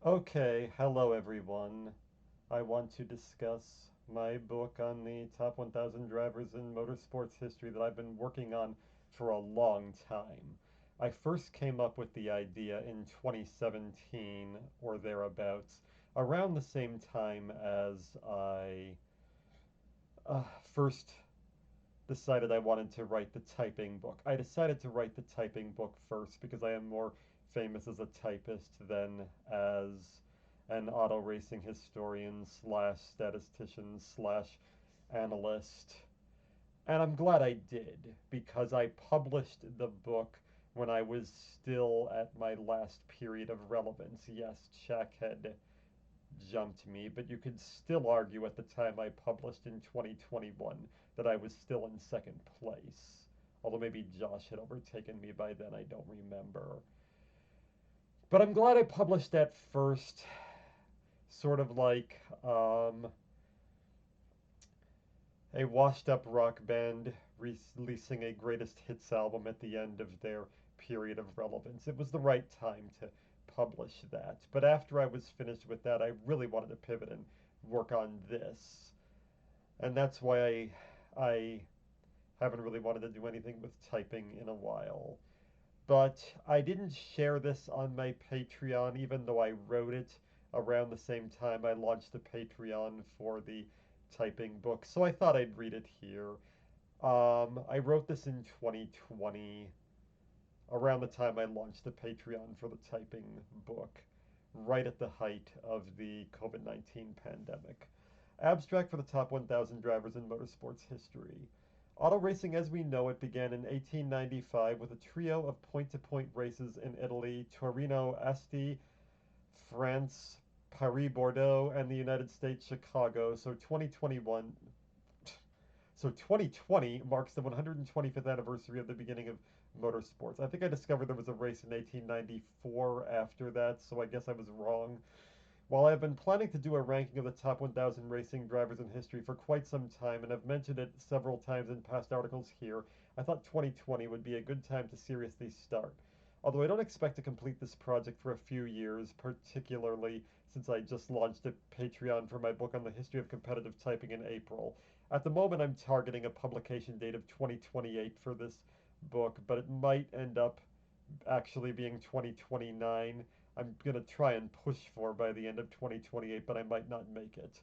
Okay, hello everyone. I want to discuss my book on the top 1,000 drivers in motorsports history that I've been working on for a long time. I first came up with the idea in 2017 or thereabouts, around the same time as I first decided I wanted to write the typing book. I decided to write the typing book first because I am more famous as a typist than as an auto racing historian slash statistician slash analyst. And I'm glad I did because I published the book when I was still at my last period of relevance. Yes, Shaq had jumped me, but you could still argue at the time I published in 2021 that I was still in second place. Although maybe Josh had overtaken me by then, I don't remember. But I'm glad I published that first, sort of like a washed up rock band releasing a greatest hits album at the end of their period of relevance. It was the right time to publish that. But after I was finished with that, I really wanted to pivot and work on this. And that's why I haven't really wanted to do anything with typing in a while. But I didn't share this on my Patreon, even though I wrote it around the same time I launched the Patreon for the typing book. So I thought I'd read it here. I wrote this in 2020, around the time I launched the Patreon for the typing book, right at the height of the COVID-19 pandemic. Abstract for the top 1,000 drivers in motorsports history. Auto racing as we know it began in 1895 with a trio of point-to-point races in Italy, Torino, Asti, France, Paris, Bordeaux, and the United States, Chicago. So 2020 marks the 125th anniversary of the beginning of motorsports. I think I discovered there was a race in 1894 after that, so I guess I was wrong. While I've been planning to do a ranking of the top 1,000 racing drivers in history for quite some time and have mentioned it several times in past articles here, I thought 2020 would be a good time to seriously start. Although I don't expect to complete this project for a few years, particularly since I just launched a Patreon for my book on the history of competitive typing in April. At the moment, I'm targeting a publication date of 2028 for this book, but it might end up actually being 2029. I'm going to try and push for by the end of 2028, but I might not make it.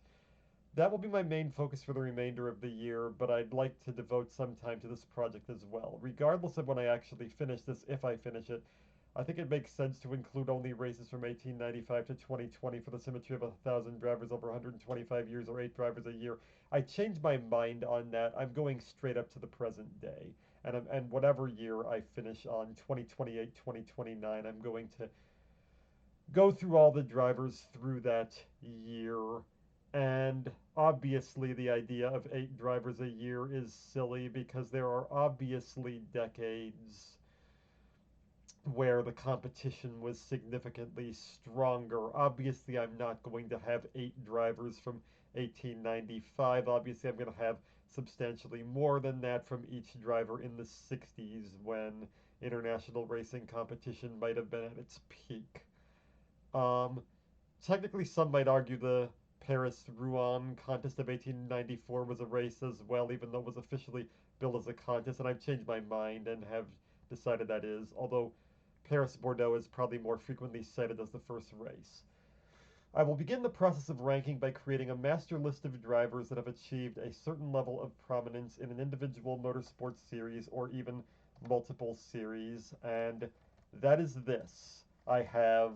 That will be my main focus for the remainder of the year, but I'd like to devote some time to this project as well. Regardless of when I actually finish this, if I finish it, I think it makes sense to include only races from 1895 to 2020 for the symmetry of 1,000 drivers over 125 years or 8 drivers a year. I changed my mind on that. I'm going straight up to the present day. And whatever year I finish on, 2028, 2029, I'm going to go through all the drivers through that year. And obviously, the idea of 8 drivers a year is silly because there are obviously decades where the competition was significantly stronger. Obviously, I'm not going to have 8 drivers from 1895. Obviously, I'm going to have substantially more than that from each driver in the 60s when international racing competition might have been at its peak. Um, Technically, some might argue the Paris-Rouen contest of 1894 was a race as well, even though it was officially billed as a contest, and I've changed my mind and have decided that is, although Paris-Bordeaux is probably more frequently cited as the first race. I will begin the process of ranking by creating a master list of drivers that have achieved a certain level of prominence in an individual motorsports series or even multiple series, and that is this. I have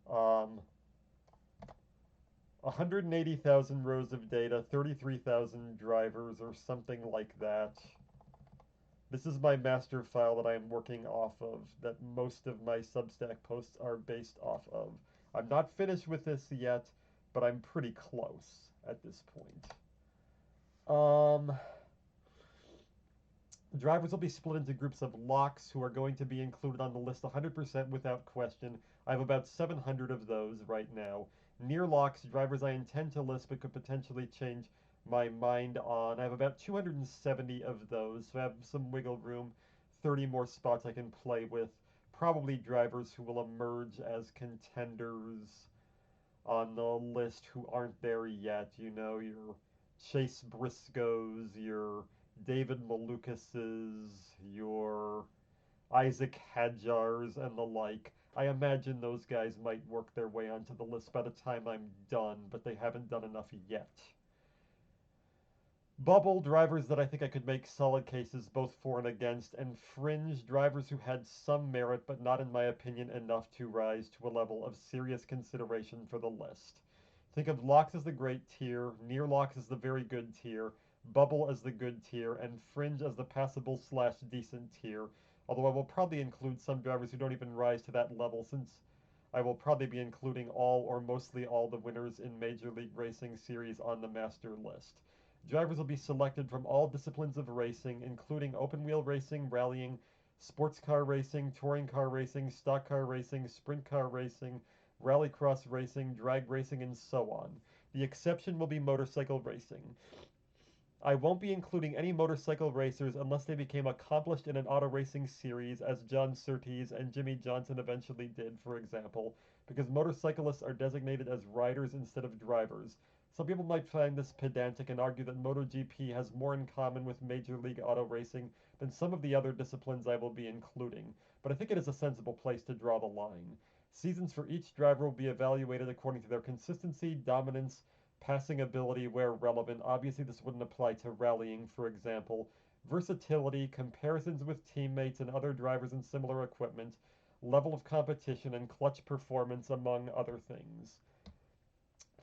um, 180,000 rows of data, 33,000 drivers, or something like that. This is my master file that I am working off of, that most of my Substack posts are based off of. I'm not finished with this yet, but I'm pretty close at this point. Um, Drivers will be split into groups of locks who are going to be included on the list 100% without question. I have about 700 of those right now. Near locks, drivers I intend to list but could potentially change my mind on. I have about 270 of those, so I have some wiggle room, 30 more spots I can play with. probably drivers who will emerge as contenders on the list who aren't there yet. You know, your Chase Briscoes, your David Malukases, your Isaac Hadjars, and the like. I imagine those guys might work their way onto the list by the time I'm done, but they haven't done enough yet. Bubble drivers that I think I could make solid cases both for and against, and fringe drivers who had some merit but not, in my opinion, enough to rise to a level of serious consideration for the list. Think of Locks as the great tier, Near Locks as the very good tier, Bubble as the good tier, and Fringe as the passable slash decent tier, although I will probably include some drivers who don't even rise to that level since I will probably be including all or mostly all the winners in Major League Racing Series on the master list. Drivers will be selected from all disciplines of racing, including open wheel racing, rallying, sports car racing, touring car racing, stock car racing, sprint car racing, rallycross racing, drag racing, and so on. The exception will be motorcycle racing. I won't be including any motorcycle racers unless they became accomplished in an auto racing series, as John Surtees and Jimmy Johnson eventually did, for example, because motorcyclists are designated as riders instead of drivers. Some people might find this pedantic and argue that MotoGP has more in common with Major League Auto Racing than some of the other disciplines I will be including, but I think it is a sensible place to draw the line. Seasons for each driver will be evaluated according to their consistency, dominance, passing ability where relevant. Obviously, this wouldn't apply to rallying, for example. Versatility, comparisons with teammates and other drivers in similar equipment, level of competition, and clutch performance, among other things.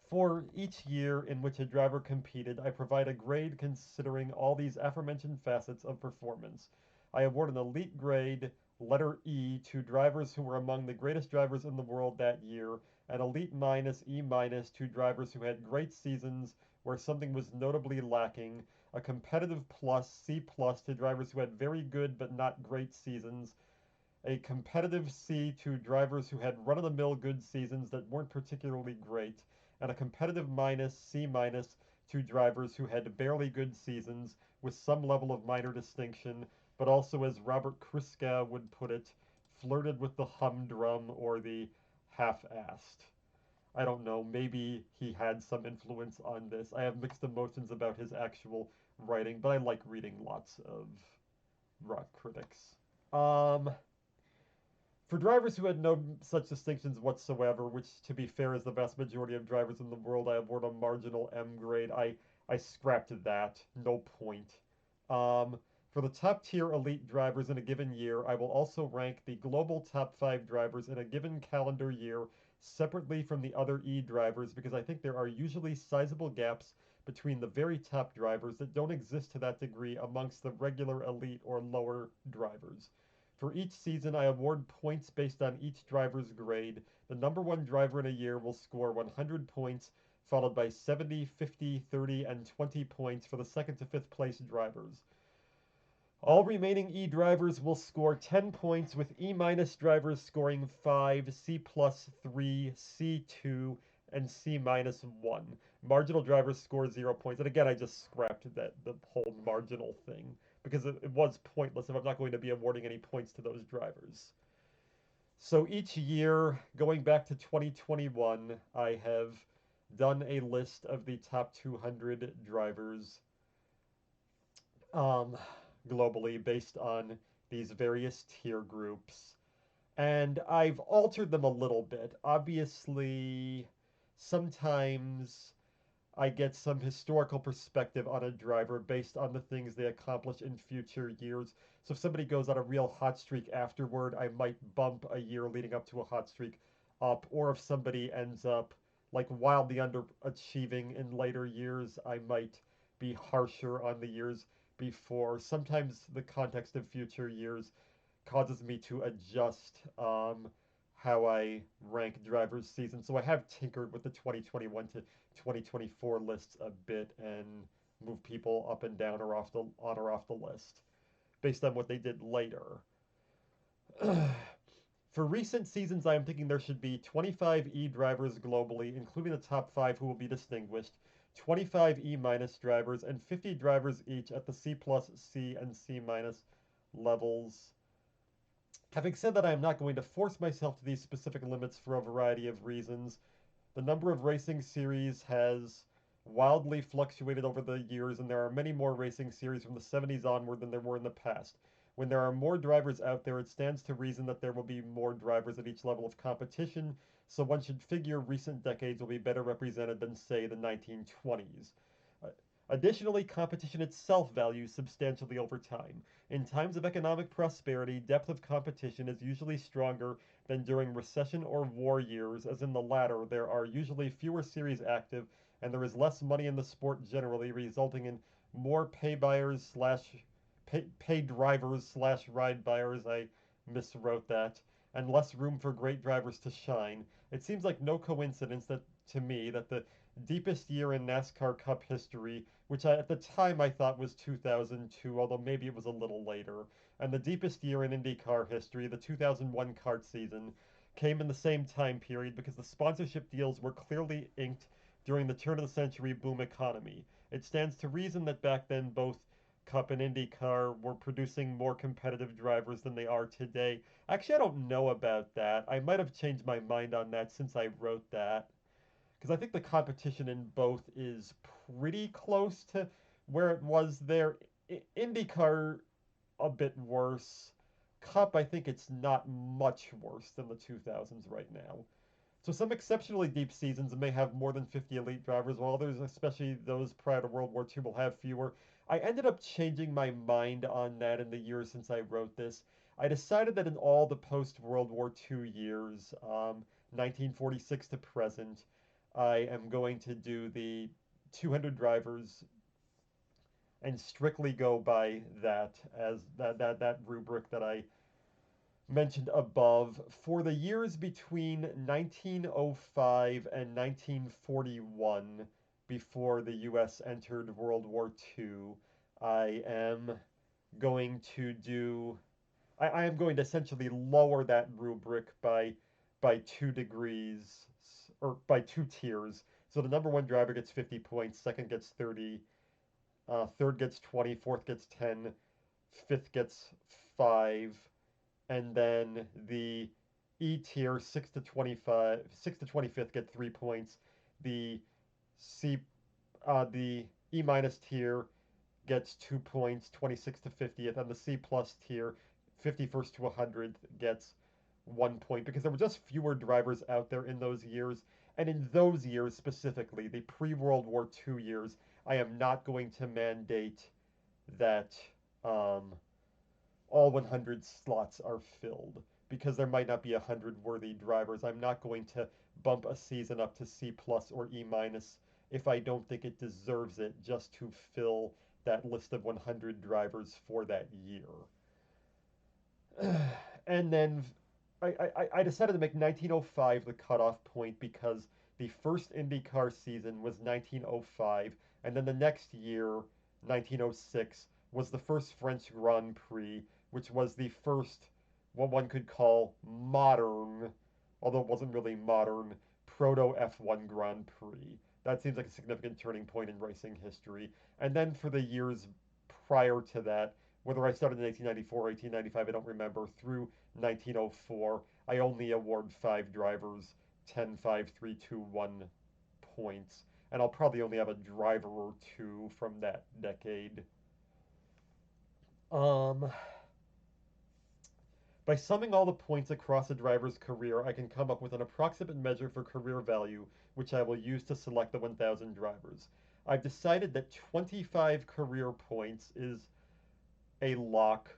For each year in which a driver competed, I provide a grade considering all these aforementioned facets of performance. I award an elite grade, letter E, to drivers who were among the greatest drivers in the world that year, and elite minus, E minus, to drivers who had great seasons where something was notably lacking, a competitive plus, C plus, to drivers who had very good but not great seasons, a competitive C to drivers who had run-of-the-mill good seasons that weren't particularly great, and a competitive minus, C minus, to drivers who had barely good seasons with some level of minor distinction, but also, as Robert Kriska would put it, flirted with the humdrum or the half-assed. I don't know, maybe he had some influence on this. I have mixed emotions about his actual writing, but I like reading lots of rock critics. Um, For drivers who had no such distinctions whatsoever, which to be fair is the vast majority of drivers in the world, I award a marginal M grade. I scrapped that. No point. For the top tier elite drivers in a given year, I will also rank the global top 5 drivers in a given calendar year separately from the other E drivers because I think there are usually sizable gaps between the very top drivers that don't exist to that degree amongst the regular elite or lower drivers. For each season, I award points based on each driver's grade. The number one driver in a year will score 100 points, followed by 70, 50, 30, and 20 points for the second to fifth place drivers. All remaining E drivers will score 10 points, with E minus drivers scoring 5, C plus 3, C 2, and C minus 1. Marginal drivers score 0 points. And again, I just scrapped the whole marginal thing because it was pointless if I'm not going to be awarding any points to those drivers. So each year, going back to 2021, I have done a list of the top 200 drivers um, globally based on these various tier groups. And I've altered them a little bit. Obviously, sometimes I get some historical perspective on a driver based on the things they accomplish in future years. So if somebody goes on a real hot streak afterward, I might bump a year leading up to a hot streak up. Or if somebody ends up like wildly underachieving in later years, I might be harsher on the years before. Sometimes the context of future years causes me to adjust how I rank drivers' season. So I have tinkered with the 2021 to 2024 lists a bit and move people up and down or off the on or off the list based on what they did later. For recent seasons, I am thinking there should be 25 E drivers globally, including the top 5 who will be distinguished, 25 E minus drivers, and 50 drivers each at the C plus, C, and C minus levels. Having said that, I am not going to force myself to these specific limits for a variety of reasons. The number of racing series has wildly fluctuated over the years, and there are many more racing series from the 70s onward than there were in the past. When there are more drivers out there, it stands to reason that there will be more drivers at each level of competition, so one should figure recent decades will be better represented than, say, the 1920s. Uh, Additionally, competition itself values substantially over time. In times of economic prosperity, depth of competition is usually stronger than during recession or war years, as in the latter, there are usually fewer series active and there is less money in the sport generally, resulting in more pay buyers slash pay drivers slash ride buyers. I miswrote that. And less room for great drivers to shine. It seems like no coincidence that to me that the deepest year in NASCAR Cup history, which at the time I thought was 2002, although maybe it was a little later, and the deepest year in IndyCar history, the 2001 kart season, came in the same time period because the sponsorship deals were clearly inked during the turn of the century boom economy. It stands to reason that back then both Cup and IndyCar were producing more competitive drivers than they are today. Actually, I don't know about that. I might have changed my mind on that since I wrote that. Because I think the competition in both is pretty close to where it was there. IndyCar, a bit worse. Cup, I think it's not much worse than the 2000s right now. So some exceptionally deep seasons may have more than 50 elite drivers, while others, especially those prior to World War II, will have fewer. I ended up changing my mind on that in the years since I wrote this. I decided that in all the post-World War II years, 1946 to present, I am going to do the 200 drivers and strictly go by that as that rubric that I mentioned above. For the years between 1905 and 1941, before the US entered World War II, I am going to do I am going to essentially lower that rubric by 2 degrees or by 2 tiers. So the number one driver gets 50 points, second gets 30, third gets 20, fourth gets 10, fifth gets 5, and then the E tier 6 to 25, 6 to 25th get 3 points. The C, the E minus tier gets 2 points, 26th to 50th, and the C plus tier, 51st to 100th, gets 1 point because there were just fewer drivers out there in those years. And in those years specifically, the pre-World War II years, I am not going to mandate that um, all 100 slots are filled because there might not be 100 worthy drivers. I'm not going to bump a season up to C plus or E minus if I don't think it deserves it just to fill that list of 100 drivers for that year. And then I decided to make 1905 the cutoff point because the first IndyCar season was 1905, and then the next year, 1906, was the first French Grand Prix, which was the first, what one could call modern, although it wasn't really modern, proto F1 Grand Prix. That seems like a significant turning point in racing history. And then for the years prior to that, whether I started in 1894 or 1895, I don't remember, through 1904, I only award 5 drivers 10, 5, 3, 2, 1 points. And I'll probably only have a driver or two from that decade. Um, by summing all the points across a driver's career, I can come up with an approximate measure for career value, which I will use to select the 1,000 drivers. I've decided that 25 career points is a lock.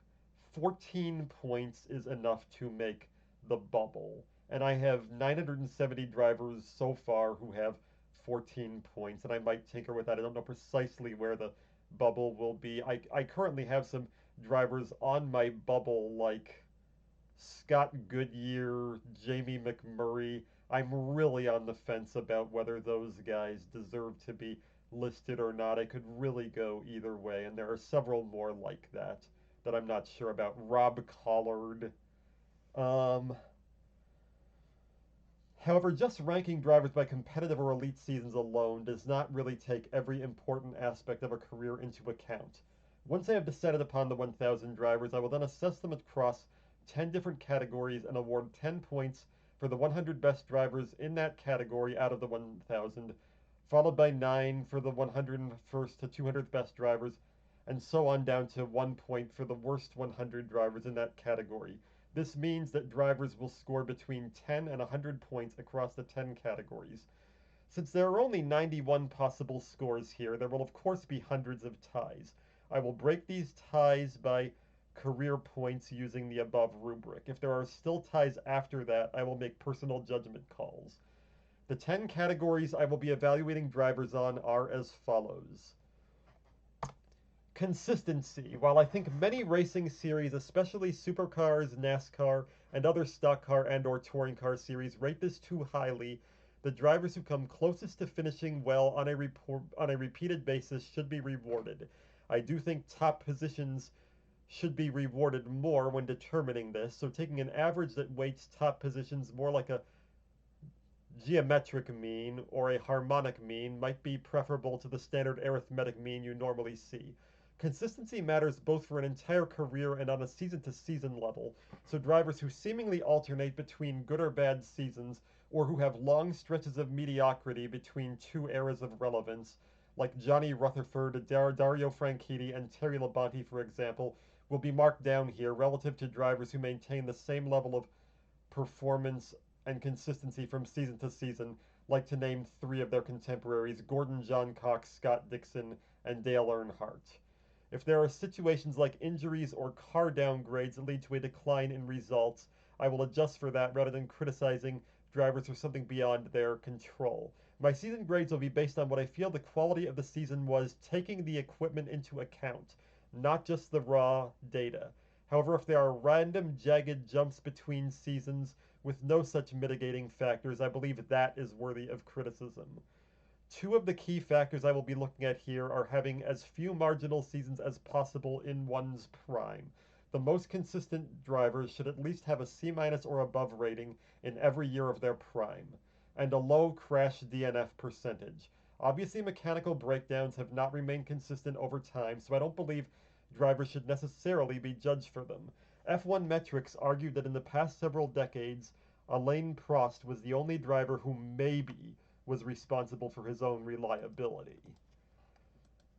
14 points is enough to make the bubble. And I have 970 drivers so far who have 14 points, and I might tinker with that. I don't know precisely where the bubble will be. I currently have some drivers on my bubble like Scott Goodyear, Jamie McMurray. I'm really on the fence about whether those guys deserve to be listed or not. I could really go either way, and there are several more like that that I'm not sure about. Rob Collard. Um, However, just ranking drivers by competitive or elite seasons alone does not really take every important aspect of a career into account. Once I have decided upon the 1,000 drivers, I will then assess them across 10 different categories and award 10 points for the 100 best drivers in that category out of the 1,000, followed by 9 for the 101st to 200th best drivers, and so on down to 1 point for the worst 100 drivers in that category. This means that drivers will score between 10 and 100 points across the 10 categories. Since there are only 91 possible scores here, there will of course be hundreds of ties. I will break these ties by career points using the above rubric. If there are still ties after that, I will make personal judgment calls. The 10 categories I will be evaluating drivers on are as follows. Consistency. While I think many racing series, especially supercars, NASCAR, and other stock car and or touring car series rate this too highly, the drivers who come closest to finishing well on a repeated basis should be rewarded. I do think top positions should be rewarded more when determining this, so taking an average that weights top positions more like a geometric mean or a harmonic mean might be preferable to the standard arithmetic mean you normally see. Consistency matters both for an entire career and on a season-to-season level, so drivers who seemingly alternate between good or bad seasons, or who have long stretches of mediocrity between two eras of relevance, like Johnny Rutherford, Dario Franchitti, and Terry Labonte, for example, will be marked down here relative to drivers who maintain the same level of performance and consistency from season to season, like to name three of their contemporaries, Gordon John Cox, Scott Dixon, and Dale Earnhardt. If there are situations like injuries or car downgrades that lead to a decline in results, I will adjust for that rather than criticizing drivers for something beyond their control. My season grades will be based on what I feel the quality of the season was, taking the equipment into account, not just the raw data. However, if there are random, jagged jumps between seasons with no such mitigating factors, I believe that is worthy of criticism. Two of the key factors I will be looking at here are having as few marginal seasons as possible in one's prime. The most consistent drivers should at least have a C- or above rating in every year of their prime, and a low crash DNF percentage. Obviously, mechanical breakdowns have not remained consistent over time, so I don't believe drivers should necessarily be judged for them. F1 Metrics argued that in the past several decades, Alain Prost was the only driver who maybe was responsible for his own reliability.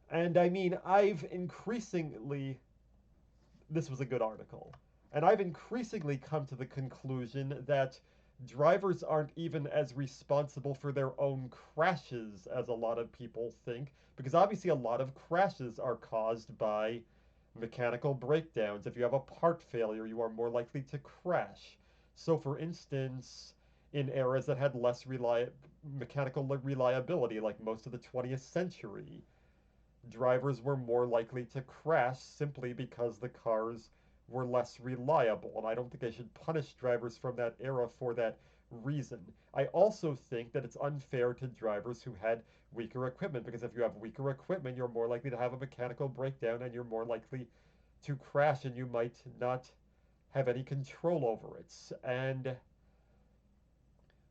And I mean, this was a good article. And I've increasingly come to the conclusion that drivers aren't even as responsible for their own crashes as a lot of people think, because obviously a lot of crashes are caused by mechanical breakdowns. If you have a part failure, you are more likely to crash. So, for instance, in eras that had less mechanical reliability, like most of the 20th century, drivers were more likely to crash simply because the cars were less reliable. And I don't think I should punish drivers from that era for that reason. I also think that it's unfair to drivers who had weaker equipment, because if you have weaker equipment, you're more likely to have a mechanical breakdown and you're more likely to crash and you might not have any control over it. And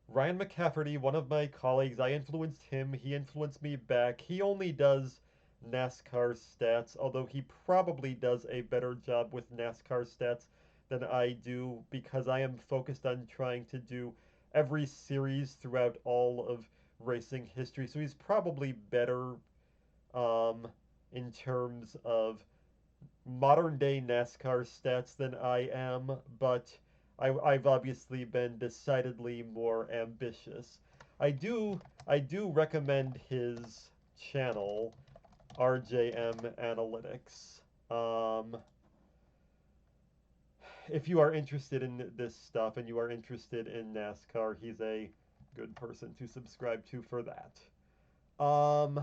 Ryan McCafferty, one of my colleagues, I influenced him, he influenced me back. He only does NASCAR stats, although he probably does a better job with NASCAR stats than I do, because I am focused on trying to do every series throughout all of racing history. So he's probably better um, in terms of modern day NASCAR stats than I am, but I've obviously been decidedly more ambitious. I do recommend his channel, RJM Analytics. Um, if you are interested in this stuff and you are interested in NASCAR, he's a good person to subscribe to for that. Um,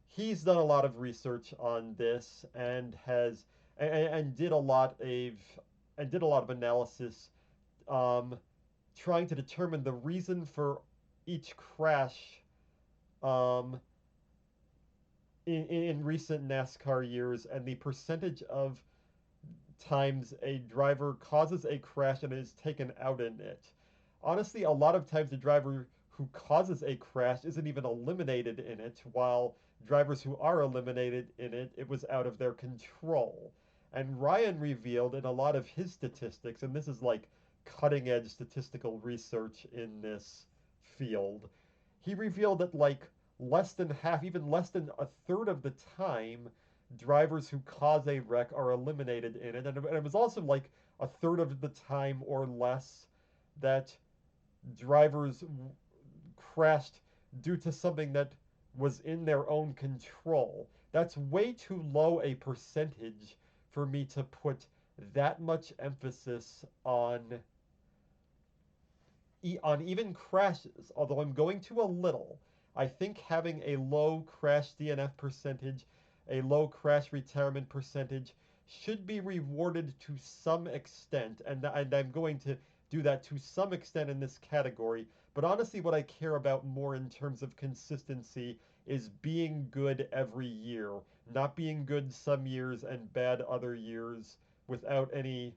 he's done a lot of research on this and did a lot of analysis, um, trying to determine the reason for each crash, um, in recent NASCAR years, and the percentage of times a driver causes a crash and is taken out in it. Honestly, a lot of times the driver who causes a crash isn't even eliminated in it, while drivers who are eliminated in it, it was out of their control. And Ryan revealed in a lot of his statistics, and this is like cutting edge statistical research in this field, he revealed that like less than half, even less than a third of the time, drivers who cause a wreck are eliminated in it. And it was also like a third of the time or less that drivers crashed due to something that was in their own control. That's way too low a percentage for me to put that much emphasis on even crashes, although I'm going to a little. I think having a low crash DNF percentage, a low crash retirement percentage should be rewarded to some extent, and I'm going to do that to some extent in this category. But honestly, what I care about more in terms of consistency is being good every year, not being good some years and bad other years without any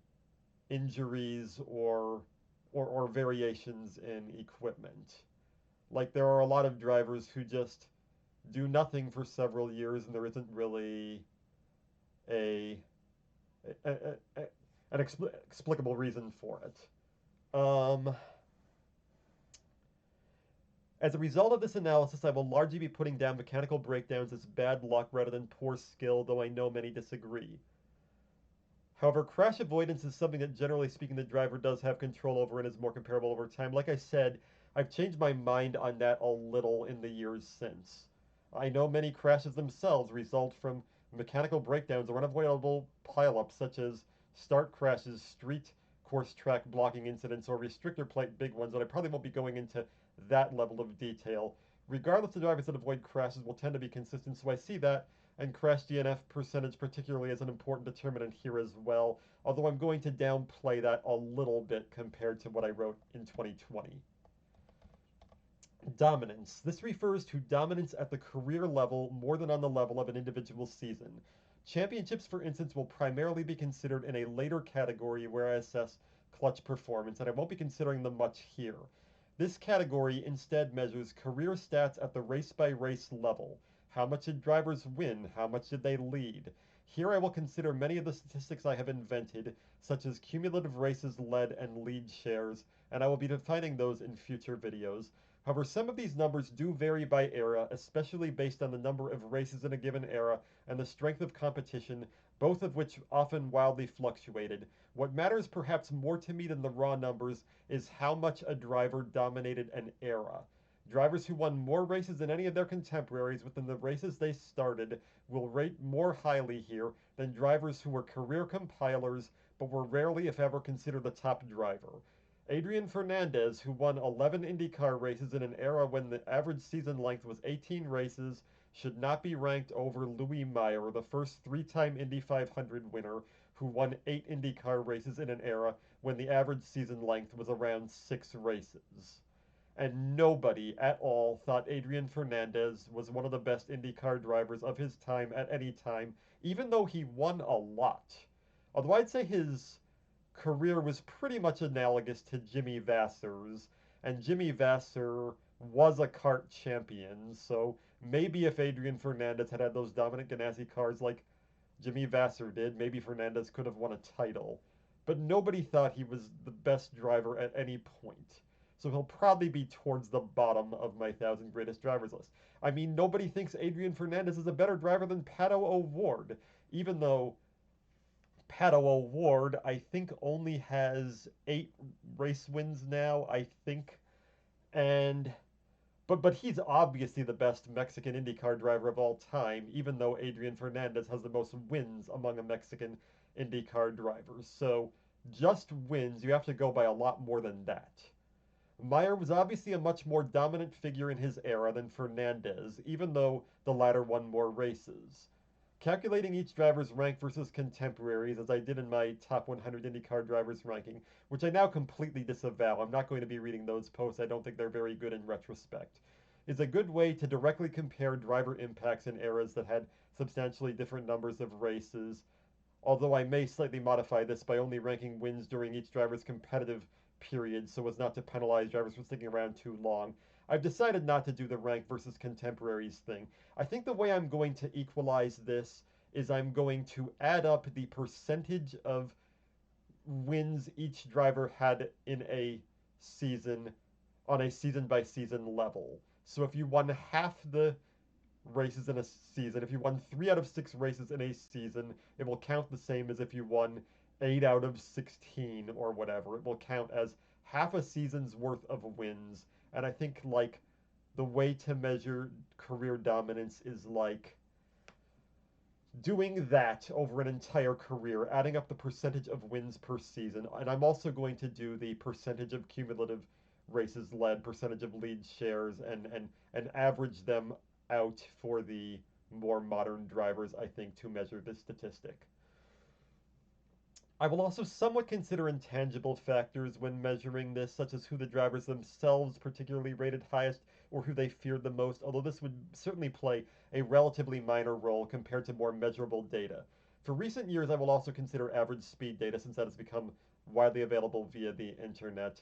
injuries or variations in equipment. Like there are a lot of drivers who just do nothing for several years, and there isn't really a, a, a, a an explicable reason for it. As a result of this analysis, I will largely be putting down mechanical breakdowns as bad luck rather than poor skill, though I know many disagree. However, crash avoidance is something that generally speaking the driver does have control over and is more comparable over time. Like I said, I've changed my mind on that a little in the years since. I know many crashes themselves result from mechanical breakdowns or unavoidable pileups such as start crashes, street course track blocking incidents, or restrictor plate big ones, and I probably won't be going into that level of detail. Regardless, the drivers that avoid crashes will tend to be consistent, so I see that, and crash DNF percentage particularly is an important determinant here as well, although I'm going to downplay that a little bit compared to what I wrote in 2020. Dominance. This refers to dominance at the career level more than on the level of an individual season. Championships, for instance, will primarily be considered in a later category where I assess clutch performance, and I won't be considering them much here. This category instead measures career stats at the race-by-race level. How much did drivers win? How much did they lead? Here I will consider many of the statistics I have invented, such as cumulative races led and lead shares, and I will be defining those in future videos. However, some of these numbers do vary by era, especially based on the number of races in a given era and the strength of competition, both of which often wildly fluctuated. What matters perhaps more to me than the raw numbers is how much a driver dominated an era. Drivers who won more races than any of their contemporaries within the races they started will rate more highly here than drivers who were career compilers but were rarely, if ever, considered the top driver. Adrian Fernandez, who won 11 IndyCar races in an era when the average season length was 18 races, should not be ranked over Louis Meyer, the first three-time Indy 500 winner, who won 8 IndyCar races in an era when the average season length was around 6 races. And nobody at all thought Adrian Fernandez was one of the best IndyCar drivers of his time at any time, even though he won a lot. Although I'd say his career was pretty much analogous to Jimmy Vasser's, and Jimmy Vasser was a kart champion, so maybe if Adrian Fernandez had had those dominant Ganassi cars like Jimmy Vasser did, maybe Fernandez could have won a title. But nobody thought he was the best driver at any point. So he'll probably be towards the bottom of my 1,000 greatest drivers list. I mean, nobody thinks Adrian Fernandez is a better driver than Pato O'Ward, even though Pato O'Ward, I think, only has 8 race wins now, I think. And but he's obviously the best Mexican IndyCar driver of all time, even though Adrian Fernandez has the most wins among a Mexican IndyCar drivers. So just wins, you have to go by a lot more than that. Meyer was obviously a much more dominant figure in his era than Fernandez, even though the latter won more races. Calculating each driver's rank versus contemporaries, as I did in my top 100 IndyCar drivers ranking, which I now completely disavow. I'm not going to be reading those posts. I don't think they're very good in retrospect. Is a good way to directly compare driver impacts in eras that had substantially different numbers of races, although I may slightly modify this by only ranking wins during each driver's competitive period so as not to penalize drivers for sticking around too long. I've decided not to do the rank versus contemporaries thing. I think the way I'm going to equalize this is I'm going to add up the percentage of wins each driver had in a season on a season by season level. So if you won half the races in a season, if you won 3 out of 6 races in a season, it will count the same as if you won 8 out of 16 or whatever. It will count as half a season's worth of wins. And I think like the way to measure career dominance is like doing that over an entire career, adding up the percentage of wins per season. And I'm also going to do the percentage of cumulative races led, percentage of lead shares, and average them out for the more modern drivers, I think, to measure this statistic. I will also somewhat consider intangible factors when measuring this, such as who the drivers themselves particularly rated highest or who they feared the most, although this would certainly play a relatively minor role compared to more measurable data. For recent years, I will also consider average speed data since that has become widely available via the internet.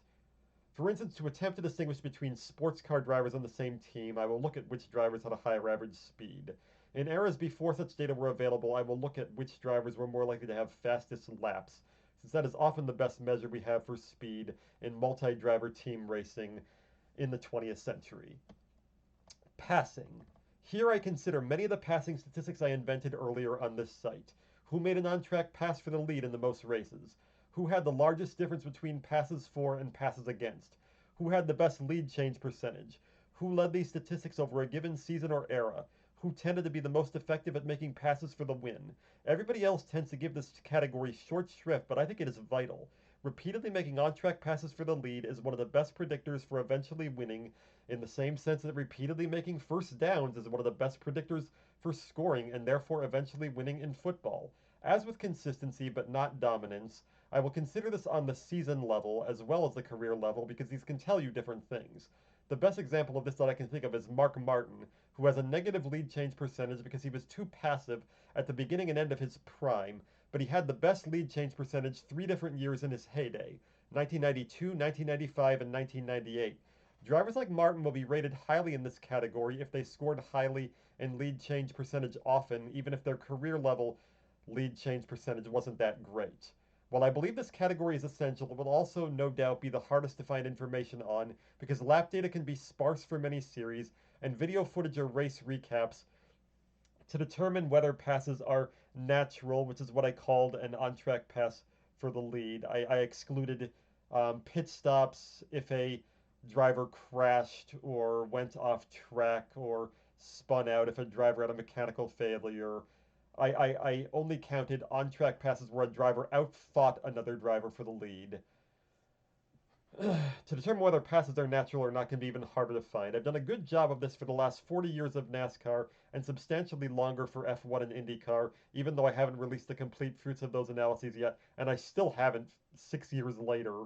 For instance, to attempt to distinguish between sports car drivers on the same team, I will look at which drivers had a higher average speed. In eras before such data were available, I will look at which drivers were more likely to have fastest laps, since that is often the best measure we have for speed in multi-driver team racing in the 20th century. Passing. Here I consider many of the passing statistics I invented earlier on this site. Who made an on-track pass for the lead in the most races? Who had the largest difference between passes for and passes against? Who had the best lead change percentage? Who led these statistics over a given season or era? Who tended to be the most effective at making passes for the win? Everybody else tends to give this category short shrift, but I think it is vital. Repeatedly making on-track passes for the lead is one of the best predictors for eventually winning, in the same sense that repeatedly making first downs is one of the best predictors for scoring and therefore eventually winning in football. As with consistency but not dominance, I will consider this on the season level as well as the career level because these can tell you different things. The best example of this that I can think of is Mark Martin, who has a negative lead change percentage because he was too passive at the beginning and end of his prime, but he had the best lead change percentage 3 different years in his heyday: 1992, 1995, and 1998. Drivers like Martin will be rated highly in this category if they scored highly in lead change percentage often, even if their career level lead change percentage wasn't that great. While I believe this category is essential, it will also no doubt be the hardest to find information on because lap data can be sparse for many series, and video footage or race recaps to determine whether passes are natural, which is what I called an on-track pass for the lead. I excluded pit stops if a driver crashed or went off track or spun out if a driver had a mechanical failure. I only counted on-track passes where a driver outfought another driver for the lead. To determine whether passes are natural or not can be even harder to find. I've done a good job of this for the last 40 years of NASCAR and substantially longer for F1 and IndyCar, even though I haven't released the complete fruits of those analyses yet, and I still haven't 6 years later.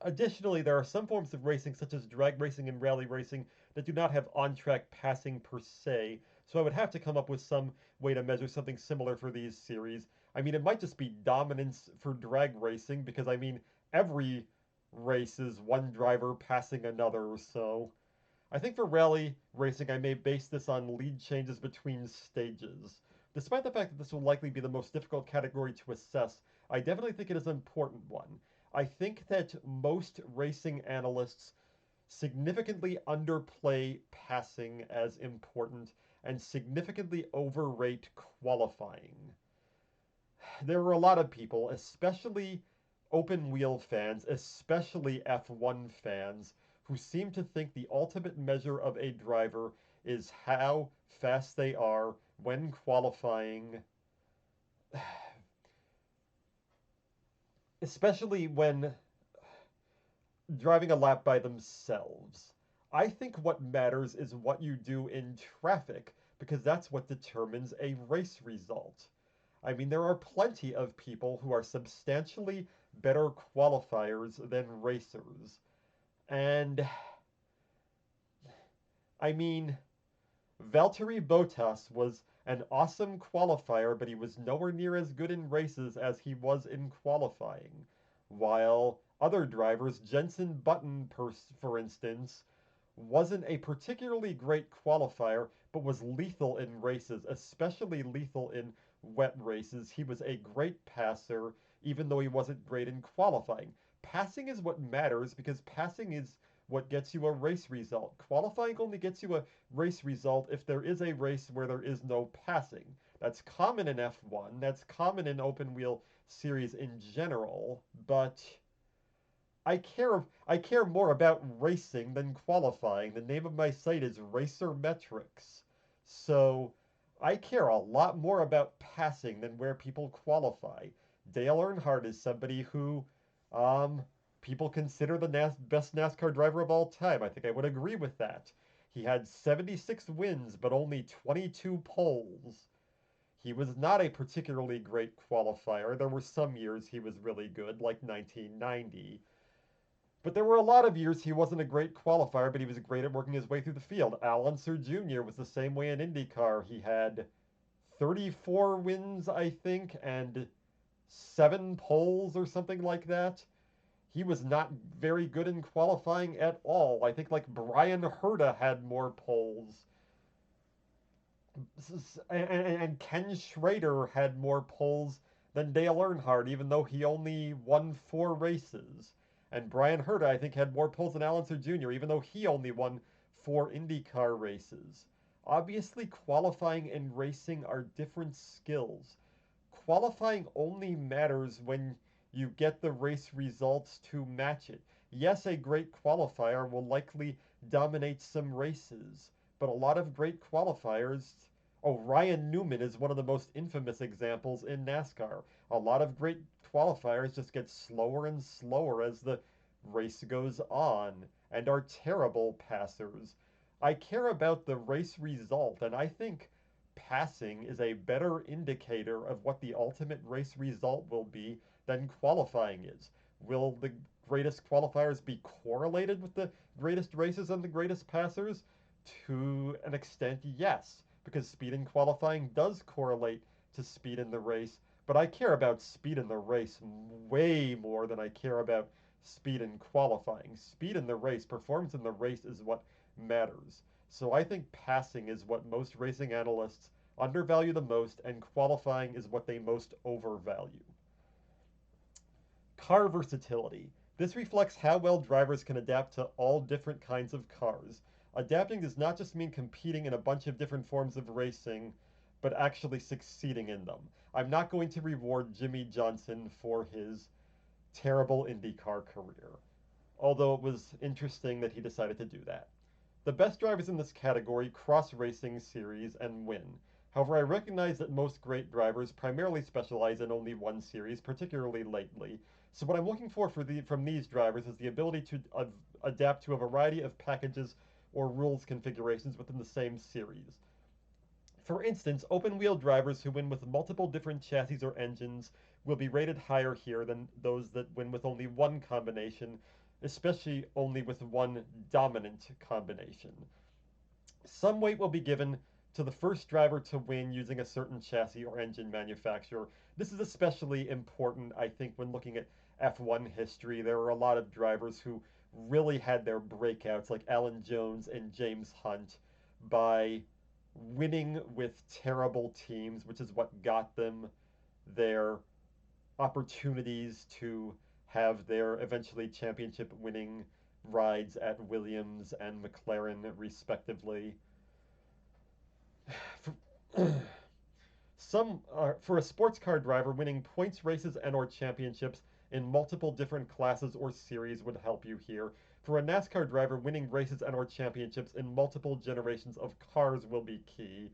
Additionally, there are some forms of racing, such as drag racing and rally racing, that do not have on-track passing per se, so I would have to come up with some way to measure something similar for these series. I mean, it might just be dominance for drag racing, because I mean, every race is one driver passing another, so I think for rally racing, I may base this on lead changes between stages. Despite the fact that this will likely be the most difficult category to assess, I definitely think it is an important one. I think that most racing analysts significantly underplay passing as important and significantly overrate qualifying. There are a lot of people, especially open wheel fans, especially F1 fans, who seem to think the ultimate measure of a driver is how fast they are when qualifying, especially when driving a lap by themselves. I think what matters is what you do in traffic because that's what determines a race result. I mean, there are plenty of people who are substantially better qualifiers than racers. And I mean, Valtteri Bottas was an awesome qualifier, but he was nowhere near as good in races as he was in qualifying. While other drivers, Jenson Button, for instance, wasn't a particularly great qualifier, but was lethal in races, especially lethal in wet races. He was a great passer, even though he wasn't great in qualifying. Passing is what matters because passing is what gets you a race result. Qualifying only gets you a race result if there is a race where there is no passing. That's common in F1, that's common in open wheel series in general, but I care more about racing than qualifying. The name of my site is Racer Metrics. So I care a lot more about passing than where people qualify. Dale Earnhardt is somebody who um, people consider the best NASCAR driver of all time. I think I would agree with that. He had 76 wins, but only 22 poles. He was not a particularly great qualifier. There were some years he was really good, like 1990. But there were a lot of years he wasn't a great qualifier, but he was great at working his way through the field. Al Unser Jr. was the same way in IndyCar. He had 34 wins, I think, and 7 poles or something like that. He was not very good in qualifying at all. I think like Brian Herta had more poles. And Ken Schrader had more poles than Dale Earnhardt, even though he only won 4 races. And Brian Herta, I think, had more poles than Al Unser Jr., even though he only won 4 IndyCar races. Obviously, qualifying and racing are different skills. Qualifying only matters when you get the race results to match it. Yes, a great qualifier will likely dominate some races, but a lot of great qualifiers. Oh, Ryan Newman is one of the most infamous examples in NASCAR. A lot of great qualifiers just get slower and slower as the race goes on and are terrible passers. I care about the race result, and I think passing is a better indicator of what the ultimate race result will be than qualifying is. Will the greatest qualifiers be correlated with the greatest races and the greatest passers? To an extent, yes, because speed in qualifying does correlate to speed in the race, but I care about speed in the race way more than I care about speed in qualifying. Speed in the race, performance in the race is what matters. So I think passing is what most racing analysts undervalue the most, and qualifying is what they most overvalue. Car versatility. This reflects how well drivers can adapt to all different kinds of cars. Adapting does not just mean competing in a bunch of different forms of racing, but actually succeeding in them. I'm not going to reward Jimmie Johnson for his terrible IndyCar career, although it was interesting that he decided to do that. The best drivers in this category cross racing series and win. However, I recognize that most great drivers primarily specialize in only one series, particularly lately. So what I'm looking for from these drivers is the ability to adapt to a variety of packages or rules configurations within the same series. For instance, open-wheel drivers who win with multiple different chassis or engines will be rated higher here than those that win with only one combination, especially only with one dominant combination. Some weight will be given to the first driver to win using a certain chassis or engine manufacturer. This is especially important, I think, when looking at F1 history. There are a lot of drivers who really had their breakouts, like Alan Jones and James Hunt, by winning with terrible teams, which is what got them their opportunities to have their eventually championship winning rides at Williams and McLaren, respectively. For, for a sports car driver, winning points races and or championships in multiple different classes or series would help you here. For a NASCAR driver, winning races and or championships in multiple generations of cars will be key.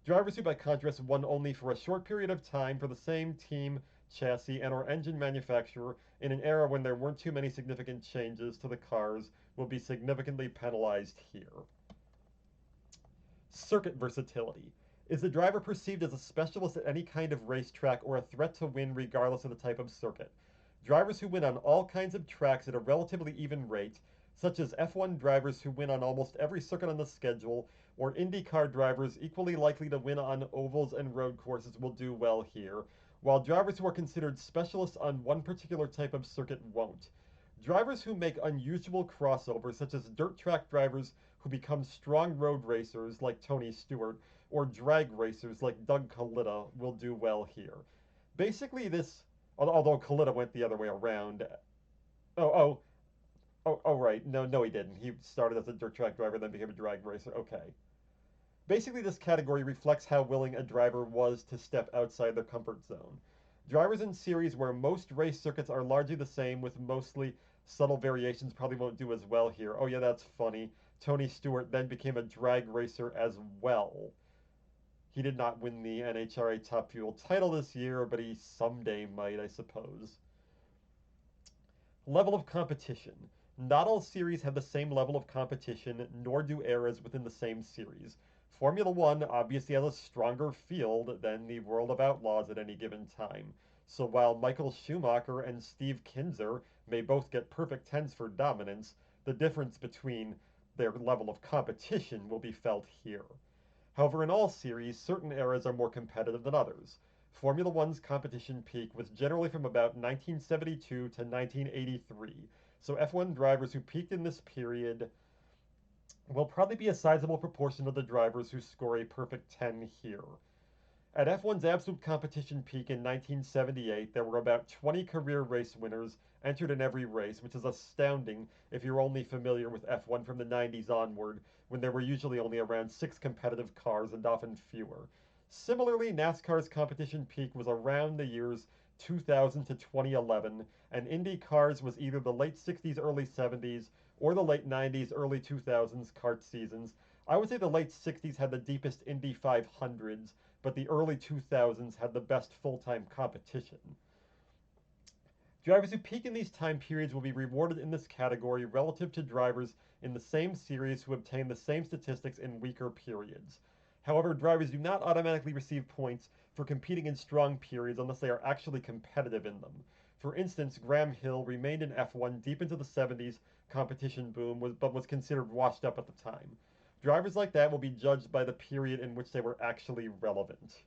Drivers who, by contrast, won only for a short period of time for the same team, chassis, and or engine manufacturer in an era when there weren't too many significant changes to the cars will be significantly penalized here. Circuit versatility. Is the driver perceived as a specialist at any kind of racetrack or a threat to win regardless of the type of circuit? Drivers who win on all kinds of tracks at a relatively even rate, such as F1 drivers who win on almost every circuit on the schedule, or IndyCar drivers equally likely to win on ovals and road courses, will do well here, while drivers who are considered specialists on one particular type of circuit won't. Drivers who make unusual crossovers, such as dirt track drivers who become strong road racers like Tony Stewart, or drag racers like Doug Kalitta, will do well here. Basically, although Kalitta went the other way around. Oh, oh, right. No, no, he didn't. He started as a dirt track driver, then became a drag racer. Okay. Basically, this category reflects how willing a driver was to step outside their comfort zone. Drivers in series where most race circuits are largely the same with mostly subtle variations probably won't do as well here. Oh yeah, that's funny. Tony Stewart then became a drag racer as well. He did not win the NHRA Top Fuel title this year, but he someday might, I suppose. Level of competition. Not all series have the same level of competition, nor do eras within the same series. Formula One obviously has a stronger field than the World of Outlaws at any given time. So while Michael Schumacher and Steve Kinzer may both get perfect tens for dominance, the difference between their level of competition will be felt here. However, in all series, certain eras are more competitive than others. Formula One's competition peak was generally from about 1972 to 1983, so F1 drivers who peaked in this period will probably be a sizable proportion of the drivers who score a perfect 10 here. At F1's absolute competition peak in 1978, there were about 20 career race winners entered in every race, which is astounding if you're only familiar with F1 from the 90s onward, when there were usually only around 6 competitive cars and often fewer. Similarly, NASCAR's competition peak was around the years 2000 to 2011, and Indy Cars was either the late 60s, early 70s, or the late 90s, early 2000s kart seasons. I would say the late 60s had the deepest Indy 500s, but the early 2000s had the best full-time competition. Drivers who peak in these time periods will be rewarded in this category relative to drivers in the same series who obtain the same statistics in weaker periods. However, drivers do not automatically receive points for competing in strong periods unless they are actually competitive in them. For instance, Graham Hill remained in F1 deep into the 70s competition boom, but was considered washed up at the time. Drivers like that will be judged by the period in which they were actually relevant.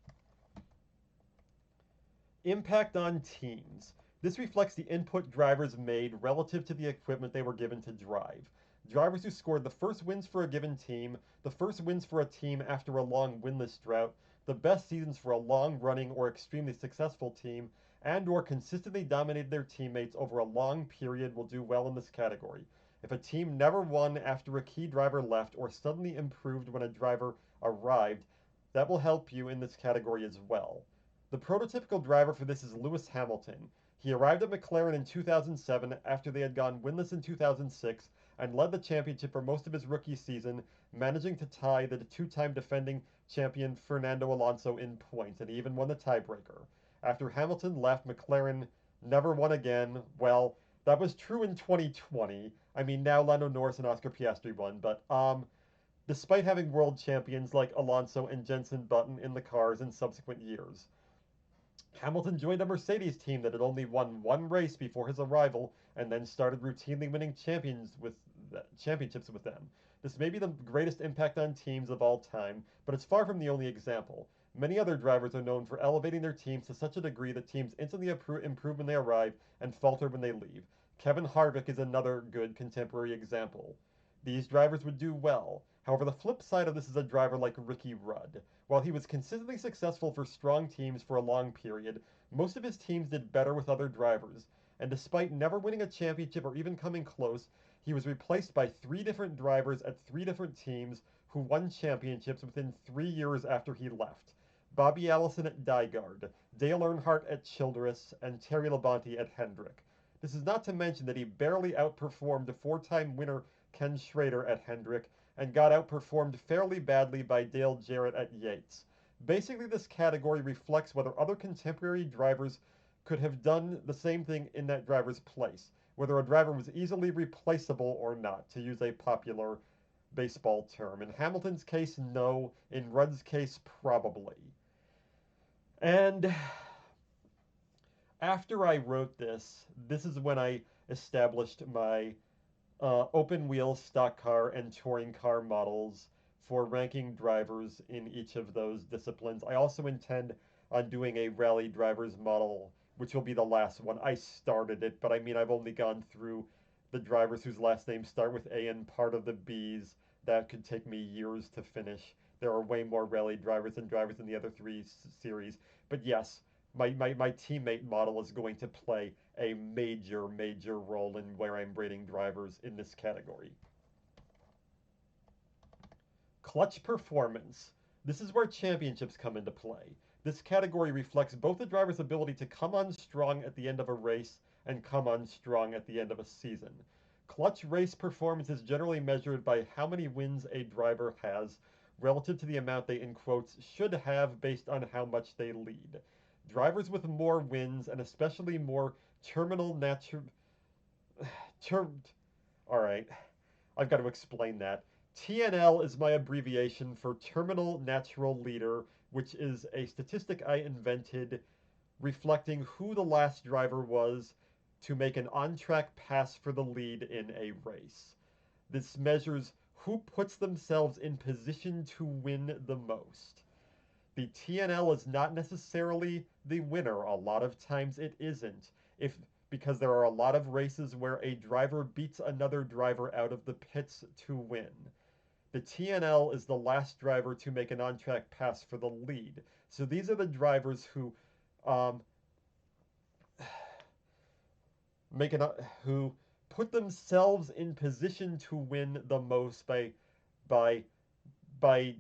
Impact on teams. This reflects the input drivers made relative to the equipment they were given to drive. Drivers who scored the first wins for a given team, the first wins for a team after a long winless drought, the best seasons for a long-running or extremely successful team, and/or consistently dominated their teammates over a long period will do well in this category. If a team never won after a key driver left or suddenly improved when a driver arrived, that will help you in this category as well. The prototypical driver for this is Lewis Hamilton. He arrived at McLaren in 2007 after they had gone winless in 2006 and led the championship for most of his rookie season, managing to tie the two-time defending champion Fernando Alonso in points, and he even won the tiebreaker. After Hamilton left, McLaren never won again. Well, that was true in 2020. I mean, now Lando Norris and Oscar Piastri won, but despite having world champions like Alonso and Jenson Button in the cars in subsequent years. Hamilton joined a Mercedes team that had only won one race before his arrival and then started routinely winning championships with them. This may be the greatest impact on teams of all time, but it's far from the only example. Many other drivers are known for elevating their teams to such a degree that teams instantly improve when they arrive and falter when they leave. Kevin Harvick is another good contemporary example. These drivers would do well. However, the flip side of this is a driver like Ricky Rudd. While he was consistently successful for strong teams for a long period, most of his teams did better with other drivers, and despite never winning a championship or even coming close, he was replaced by three different drivers at three different teams who won championships within 3 years after he left. Bobby Allison at Dyegard, Dale Earnhardt at Childress, and Terry Labonte at Hendrick. This is not to mention that he barely outperformed four-time winner Ken Schrader at Hendrick, and got outperformed fairly badly by Dale Jarrett at Yates. Basically, this category reflects whether other contemporary drivers could have done the same thing in that driver's place, whether a driver was easily replaceable or not, to use a popular baseball term. In Hamilton's case, no. In Rudd's case, probably. And after I wrote this, this is when I established my open wheel stock car and touring car models for ranking drivers in each of those disciplines. I also intend on doing a rally drivers model, which will be the last one. I started it, but I mean, I've only gone through the drivers whose last names start with A and part of the Bs, that could take me years to finish. There are way more rally drivers than drivers in the other three series. But yes, my teammate model is going to play a major, major role in where I'm rating drivers in this category. Clutch performance. This is where championships come into play. This category reflects both the driver's ability to come on strong at the end of a race and come on strong at the end of a season. Clutch race performance is generally measured by how many wins a driver has relative to the amount they, in quotes, should have based on how much they lead. Drivers with more wins, and especially more terminal natural... term... Alright, I've got to explain that. TNL is my abbreviation for Terminal Natural Leader, which is a statistic I invented reflecting who the last driver was to make an on-track pass for the lead in a race. This measures who puts themselves in position to win the most. The TNL is not necessarily the winner. A lot of times it isn't. Because there are a lot of races where a driver beats another driver out of the pits to win. The TNL is the last driver to make an on-track pass for the lead. So these are the drivers who um, who put themselves in position to win the most by by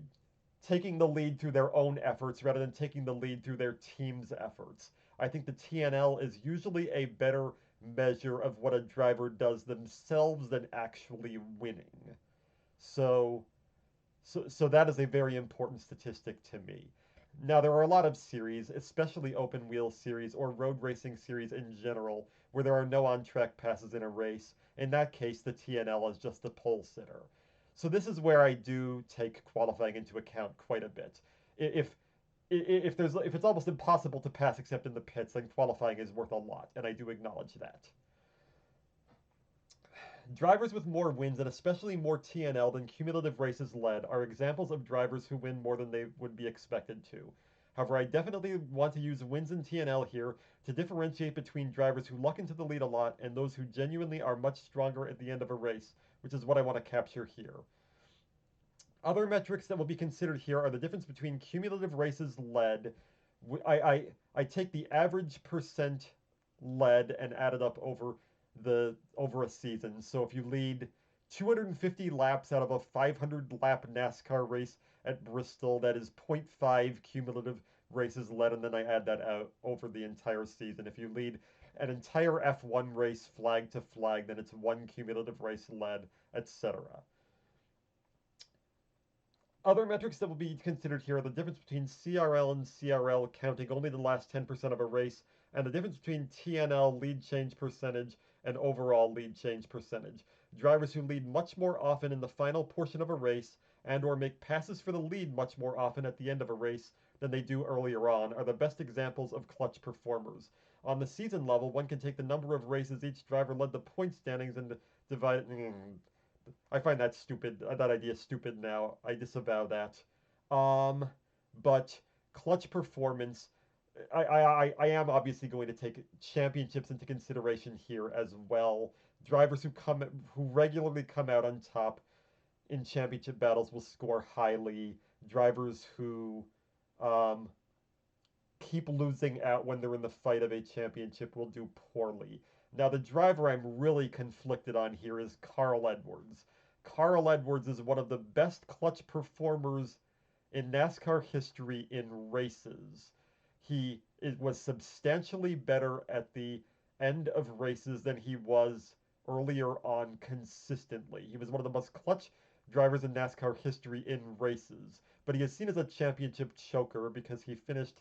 taking the lead through their own efforts rather than taking the lead through their team's efforts. I think the TNL is usually a better measure of what a driver does themselves than actually winning. So, so that is a very important statistic to me. Now, there are a lot of series, especially open wheel series or road racing series in general, where there are no on-track passes in a race. In that case, the TNL is just the pole sitter. So this is where I do take qualifying into account quite a bit. If it's almost impossible to pass except in the pits, then qualifying is worth a lot, and I do acknowledge that. Drivers with more wins, and especially more TNL than cumulative races led, are examples of drivers who win more than they would be expected to. However, I definitely want to use wins in TNL here to differentiate between drivers who luck into the lead a lot and those who genuinely are much stronger at the end of a race, which is what I want to capture here. Other metrics that will be considered here are the difference between cumulative races led. I take the average percent led and add it up over a season. So if you lead 250 laps out of a 500 lap NASCAR race at Bristol, that is 0.5 cumulative races led, and then I add that out over the entire season. If you lead an entire F1 race flag to flag, then it's 1 cumulative race led, etc. Other metrics that will be considered here are the difference between CRL and CRL counting only the last 10% of a race, and the difference between TNL lead change percentage and overall lead change percentage. Drivers who lead much more often in the final portion of a race and or make passes for the lead much more often at the end of a race than they do earlier on are the best examples of clutch performers. On the season level, one can take the number of races each driver led the point standings and divide it. I find that stupid. That idea stupid now. I disavow that. Um, but clutch performance. I am obviously going to take championships into consideration here as well. Drivers who regularly come out on top in championship battles will score highly. Drivers who um, keep losing out when they're in the fight of a championship will do poorly. Now, the driver I'm really conflicted on here is Carl Edwards. Carl Edwards is one of the best clutch performers in NASCAR history in races. Was substantially better at the end of races than he was earlier on consistently. He was one of the most clutch drivers in NASCAR history in races, but he is seen as a championship choker because he finished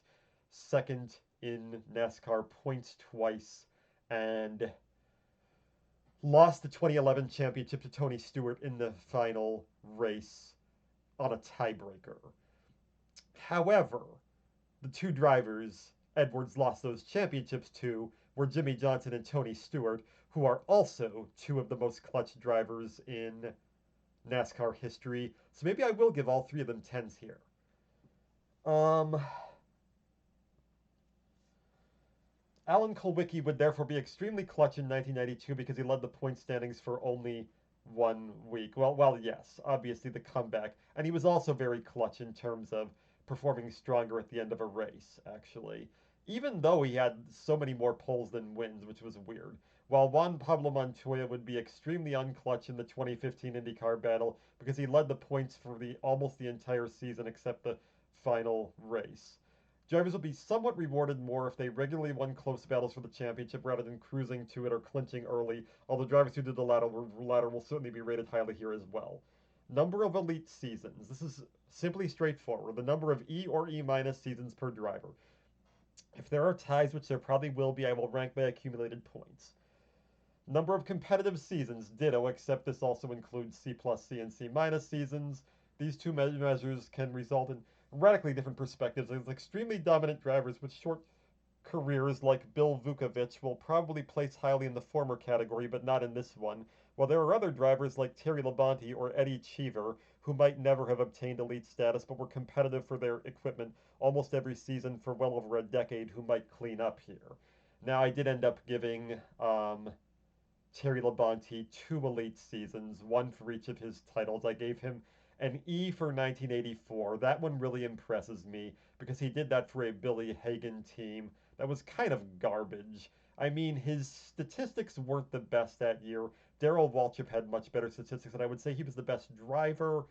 second in NASCAR points twice and lost the 2011 championship to Tony Stewart in the final race on a tiebreaker. However, the two drivers Edwards lost those championships to were Jimmie Johnson and Tony Stewart, who are also two of the most clutch drivers in NASCAR history. So maybe I will give all three of them 10s here. Alan Kulwicki would therefore be extremely clutch in 1992 because he led the point standings for only 1 week. Yes, obviously the comeback. And he was also very clutch in terms of performing stronger at the end of a race, actually. Even though he had so many more poles than wins, which was weird. While Juan Pablo Montoya would be extremely unclutch in the 2015 IndyCar battle because he led the points for the almost the entire season except the final race. Drivers will be somewhat rewarded more if they regularly won close battles for the championship rather than cruising to it or clinching early, although drivers who did the latter will certainly be rated highly here as well. Number of elite seasons. This is simply straightforward. The number of E or E minus seasons per driver. If there are ties, which there probably will be, I will rank by accumulated points. Number of competitive seasons, ditto, except this also includes C plus C and C minus seasons. These two measures can result in radically different perspectives, as extremely dominant drivers with short careers like Bill Vukovich will probably place highly in the former category, but not in this one, while there are other drivers like Terry Labonte or Eddie Cheever who might never have obtained elite status but were competitive for their equipment almost every season for well over a decade who might clean up here. Now, I did end up giving Terry Labonte 2 elite seasons, one for each of his titles. I gave him an E for 1984. That one really impresses me because he did that for a Billy Hagan team that was kind of garbage. I mean, his statistics weren't the best that year. Darrell Waltrip had much better statistics, and I would say he was the best driver,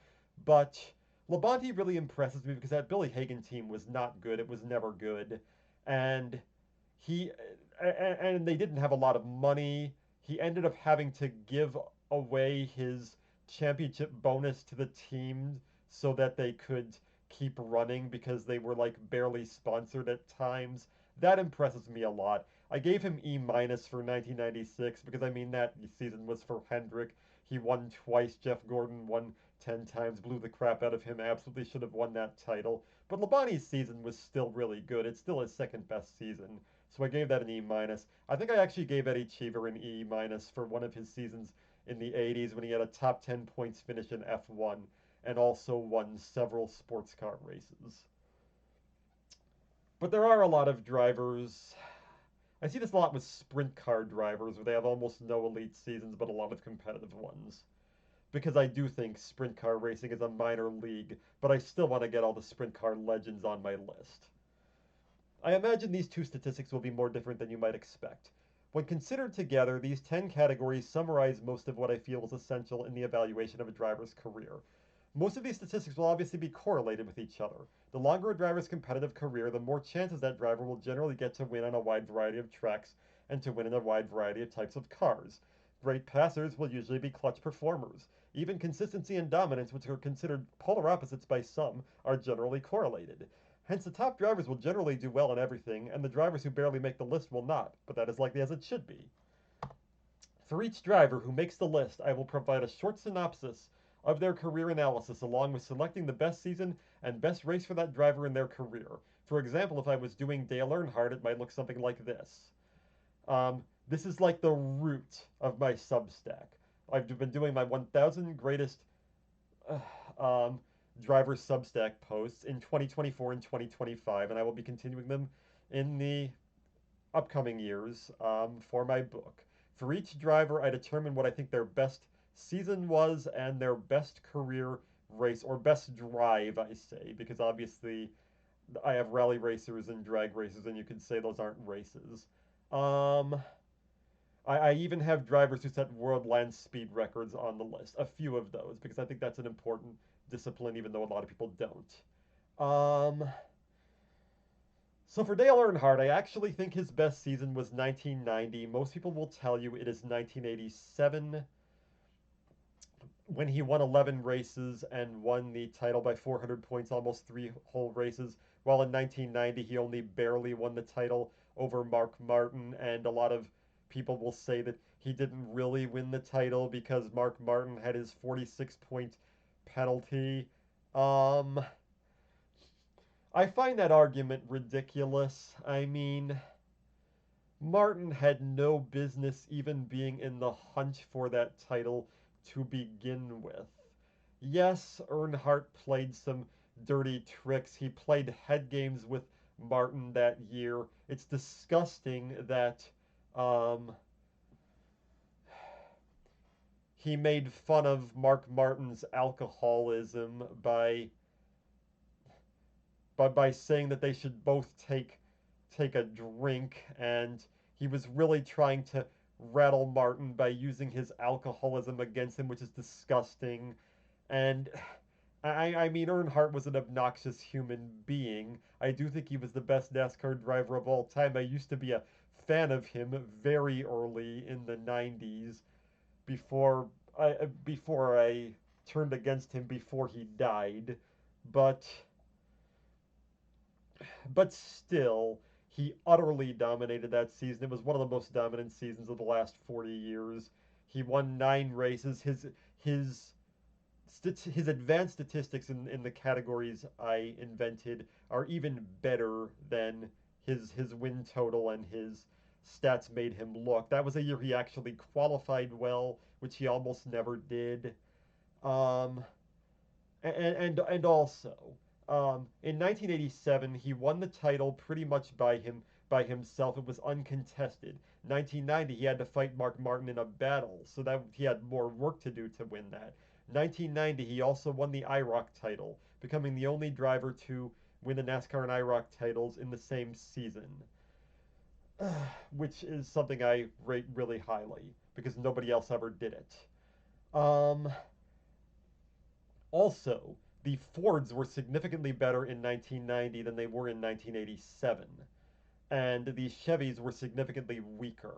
but Labonte really impresses me because that Billy Hagan team was not good. It was never good. And he and they didn't have a lot of money. He ended up having to give away his championship bonus to the team so that they could keep running because they were like barely sponsored at times. That impresses me a lot. I gave him E minus for 1996 because I mean that season was for Hendrick. He won twice. Jeff Gordon won 10 times, blew the crap out of him. Absolutely should have won that title. But Labonte's season was still really good. It's still his second best season. So I gave that an E minus. I think I actually gave Eddie Cheever an E minus for one of his seasons in the 80s when he had a top 10 points finish in F1 and also won several sports car races. But there are a lot of drivers. I see this a lot with sprint car drivers where they have almost no elite seasons but a lot of competitive ones. Because I do think sprint car racing is a minor league, but I still want to get all the sprint car legends on my list. I imagine these two statistics will be more different than you might expect. When considered together, these 10 categories summarize most of what I feel is essential in the evaluation of a driver's career. Most of these statistics will obviously be correlated with each other. The longer a driver's competitive career, the more chances that driver will generally get to win on a wide variety of tracks and to win in a wide variety of types of cars. Great passers will usually be clutch performers. Even consistency and dominance, which are considered polar opposites by some, are generally correlated. Hence, the top drivers will generally do well in everything, and the drivers who barely make the list will not, but that is likely as it should be. For each driver who makes the list, I will provide a short synopsis of their career analysis along with selecting the best season and best race for that driver in their career. For example, if I was doing Dale Earnhardt, it might look something like this. This is like the root of my Substack. I've been doing my 1,000 greatest um, driver Substack posts in 2024 and 2025, and I will be continuing them in the upcoming years for my book. For each driver, I determine what I think their best season was and their best career race, or best drive, I say, because obviously I have rally racers and drag racers, and you could say those aren't races. Um, I even have drivers who set world land speed records on the list, a few of those, because I think that's an important discipline, even though a lot of people don't. Um, so for Dale Earnhardt, I actually think his best season was 1990. Most people will tell you it is 1987 when he won 11 races and won the title by 400 points, almost three whole races, while in 1990 he only barely won the title over Mark Martin, and a lot of people will say that he didn't really win the title because Mark Martin had his 46-point penalty. Um, I find that argument ridiculous. I mean, Martin had no business even being in the hunt for that title to begin with. Yes, Earnhardt played some dirty tricks. He played head games with Martin that year. It's disgusting that um, he made fun of Mark Martin's alcoholism by saying that they should both take a drink, and he was really trying to rattle Martin by using his alcoholism against him, which is disgusting. And I mean, Earnhardt was an obnoxious human being. I do think he was the best NASCAR driver of all time. I used to be a fan of him very early in the 90s before before I turned against him before he died. But but still, he utterly dominated that season. It was one of the most dominant seasons of the last 40 years. He won 9 races. His his advanced statistics in the categories I invented are even better than his win total and his stats made him look. That was a year he actually qualified well, which he almost never did. Um, and also, in 1987, he won the title pretty much by himself. It was uncontested. 1990, he had to fight Mark Martin in a battle, so that he had more work to do to win that. 1990, he also won the IROC title, becoming the only driver to win the NASCAR and IROC titles in the same season, which is something I rate really highly because nobody else ever did it. Um, Also, the Fords were significantly better in 1990 than they were in 1987, and the Chevys were significantly weaker.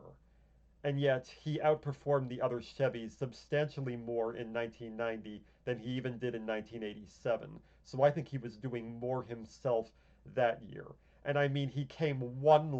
And yet, he outperformed the other Chevys substantially more in 1990 than he even did in 1987. So I think he was doing more himself that year. And I mean, he came one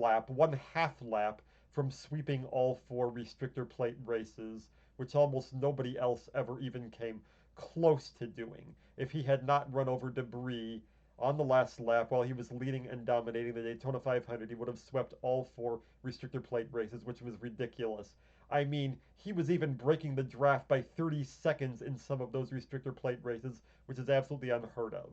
half lap from sweeping all 4 restrictor plate races, which almost nobody else ever even came close to doing. If he had not run over debris on the last lap while he was leading and dominating the Daytona 500, he would have swept all 4 restrictor plate races, which was ridiculous. I mean, he was even breaking the draft by 30 seconds in some of those restrictor plate races, which is absolutely unheard of.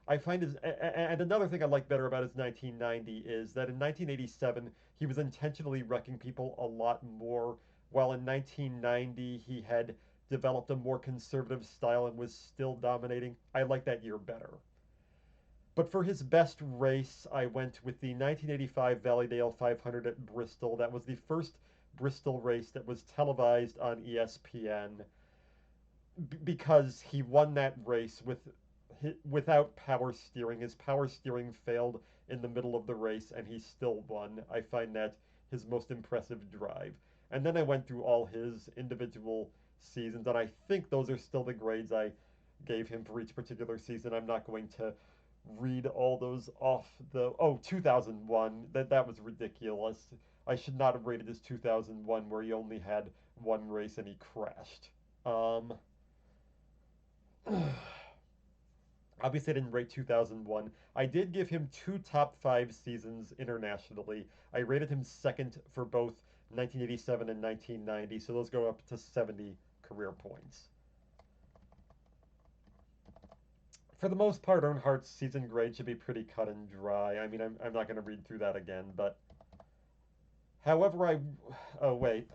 I find his, and another thing I like better about his 1990 is that in 1987 he was intentionally wrecking people a lot more, while in 1990 he had developed a more conservative style and was still dominating. I like that year better. But for his best race, I went with the 1985 Valleydale 500 at Bristol. That was the first Bristol race that was televised on ESPN because he won that race without power steering. His power steering failed in the middle of the race and he still won. I find that his most impressive drive. And then I went through all his individual seasons, and I think those are still the grades I gave him for each particular season. I'm not going to read all those off the 2001. That was ridiculous. I should not have rated his 2001 where he only had 1 race and he crashed. Um Obviously, I didn't rate 2001. I did give him 2 top 5 seasons internationally. I rated him second for both 1987 and 1990, so those go up to 70 career points. For the most part, Earnhardt's season grade should be pretty cut and dry. I mean, I'm not going to read through that again, but however, oh wait,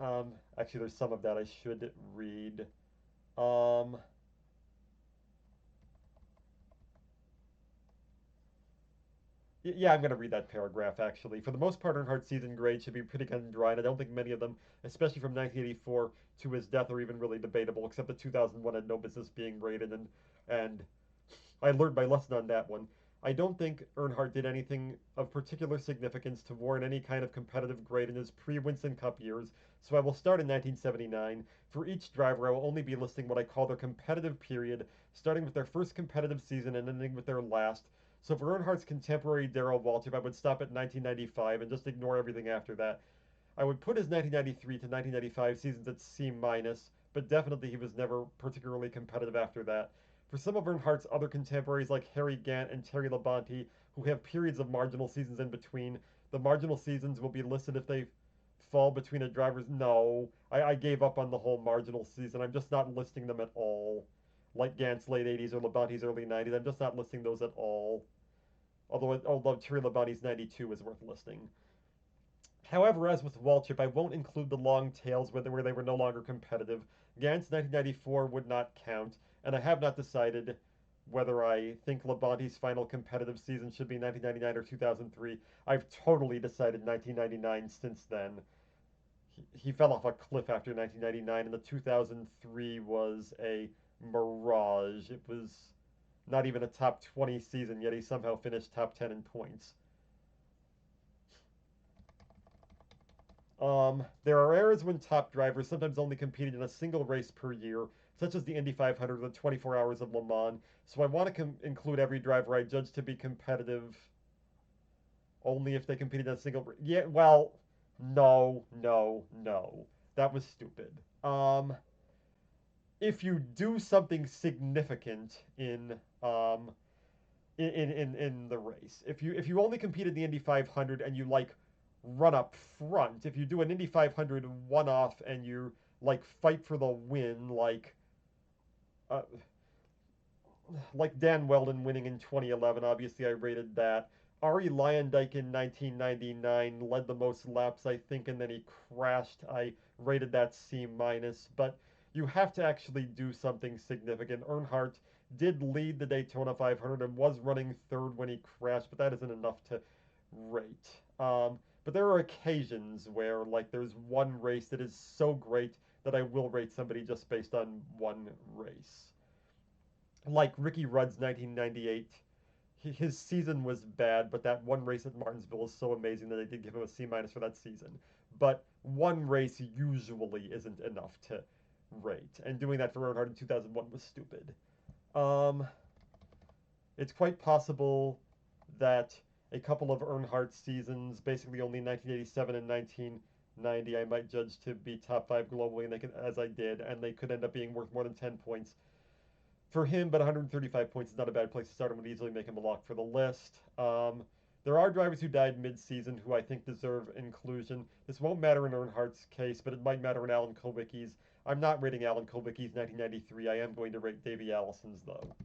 actually, there's some of that I should read. Um, Yeah, I'm going to read that paragraph actually. For the most part, Earnhardt's season grades should be pretty cut and dry, and I don't think many of them, especially from 1984 to his death, are even really debatable, except that 2001 had no business being rated, and I learned my lesson on that one. I don't think Earnhardt did anything of particular significance to warrant any kind of competitive grade in his pre-Winston Cup years, so I will start in 1979. For each driver, I will only be listing what I call their competitive period, starting with their first competitive season and ending with their last. So for Earnhardt's contemporary Darrell Waltrip, I would stop at 1995 and just ignore everything after that. I would put his 1993 to 1995 seasons at C minus, but definitely he was never particularly competitive after that. For some of Earnhardt's other contemporaries like Harry Gant and Terry Labonte, who have periods of marginal seasons in between, the marginal seasons will be listed if they fall between a driver's. No, I gave up on the whole marginal season. I'm just not listing them at all. Like Gant's late 80s or Labonte's early 90s, I'm just not listing those at all. although Terry Labonte's 92 is worth listing. However, as with Waltrip, I won't include the long tails where they were no longer competitive. Gant's 1994 would not count, and I have not decided whether I think Labonte's final competitive season should be 1999 or 2003. I've totally decided 1999 since then. He fell off a cliff after 1999, and the 2003 was a mirage. It was not even a top 20 season, yet he somehow finished top 10 in points. There are eras when top drivers sometimes only competed in a single race per year, such as the Indy 500 or the 24 Hours of Le Mans, so I want to include every driver I judge to be competitive only if they competed in a single... Yeah, well, no, no, no. That was stupid. If you do something significant in the race. If you only compete in the Indy 500 and you like run up front, if you do an Indy 500 one off and you like fight for the win, uh, like Dan Weldon winning in 2011, obviously I rated that. Arie Luyendyk in 1999 led the most laps, I think, and then he crashed. I rated that C minus, but you have to actually do something significant. Earnhardt did lead the Daytona 500 and was running third when he crashed, but that isn't enough to rate. But there are occasions where, like, there's one race that is so great that I will rate somebody just based on one race. Like Ricky Rudd's 1998, his season was bad, but that one race at Martinsville is so amazing that they did give him a C minus for that season. But one race usually isn't enough to rate, and doing that for Earnhardt in 2001 was stupid. Um, it's quite possible that a couple of Earnhardt seasons, basically only 1987 and 1990, I might judge to be top five globally, and they could, as I did, and they could end up being worth more than 10 points for him, but 135 points is not a bad place to start and would easily make him a lock for the list. There are drivers who died mid-season who I think deserve inclusion. This won't matter in Earnhardt's case, but it might matter in Alan Kulwicki's. I'm not rating Alan Kulwicki's 1993. I am going to rate Davey Allison's, though.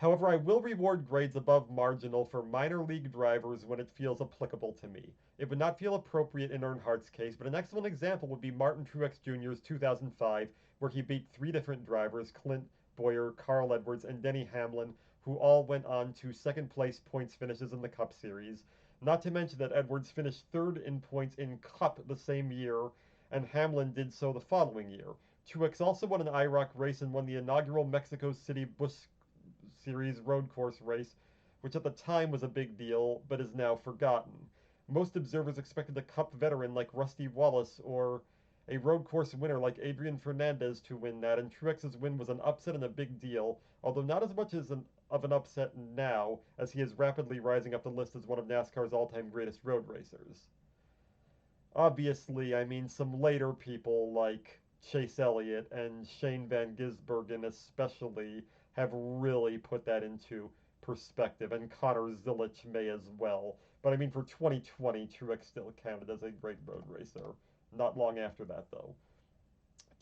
However, I will reward grades above marginal for minor league drivers when it feels applicable to me. It would not feel appropriate in Earnhardt's case, but an excellent example would be Martin Truex Jr.'s 2005, where he beat three different drivers, Clint Bowyer, Carl Edwards, and Denny Hamlin, who all went on to second place points finishes in the Cup Series. Not to mention that Edwards finished third in points in Cup the same year, and Hamlin did so the following year. Truex also won an IROC race and won the inaugural Mexico City Busch Series road course race, which at the time was a big deal, but is now forgotten. Most observers expected a Cup veteran like Rusty Wallace or a road course winner like Adrian Fernandez to win that, and Truex's win was an upset and a big deal, although not as much of an upset now, as he is rapidly rising up the list as one of NASCAR's all-time greatest road racers. Obviously, I mean, some later people like Chase Elliott and Shane Van Gisbergen especially have really put that into perspective, and Connor Zilisch may as well. But I mean, for 2020, Truex still counted as a great road racer. Not long after that, though.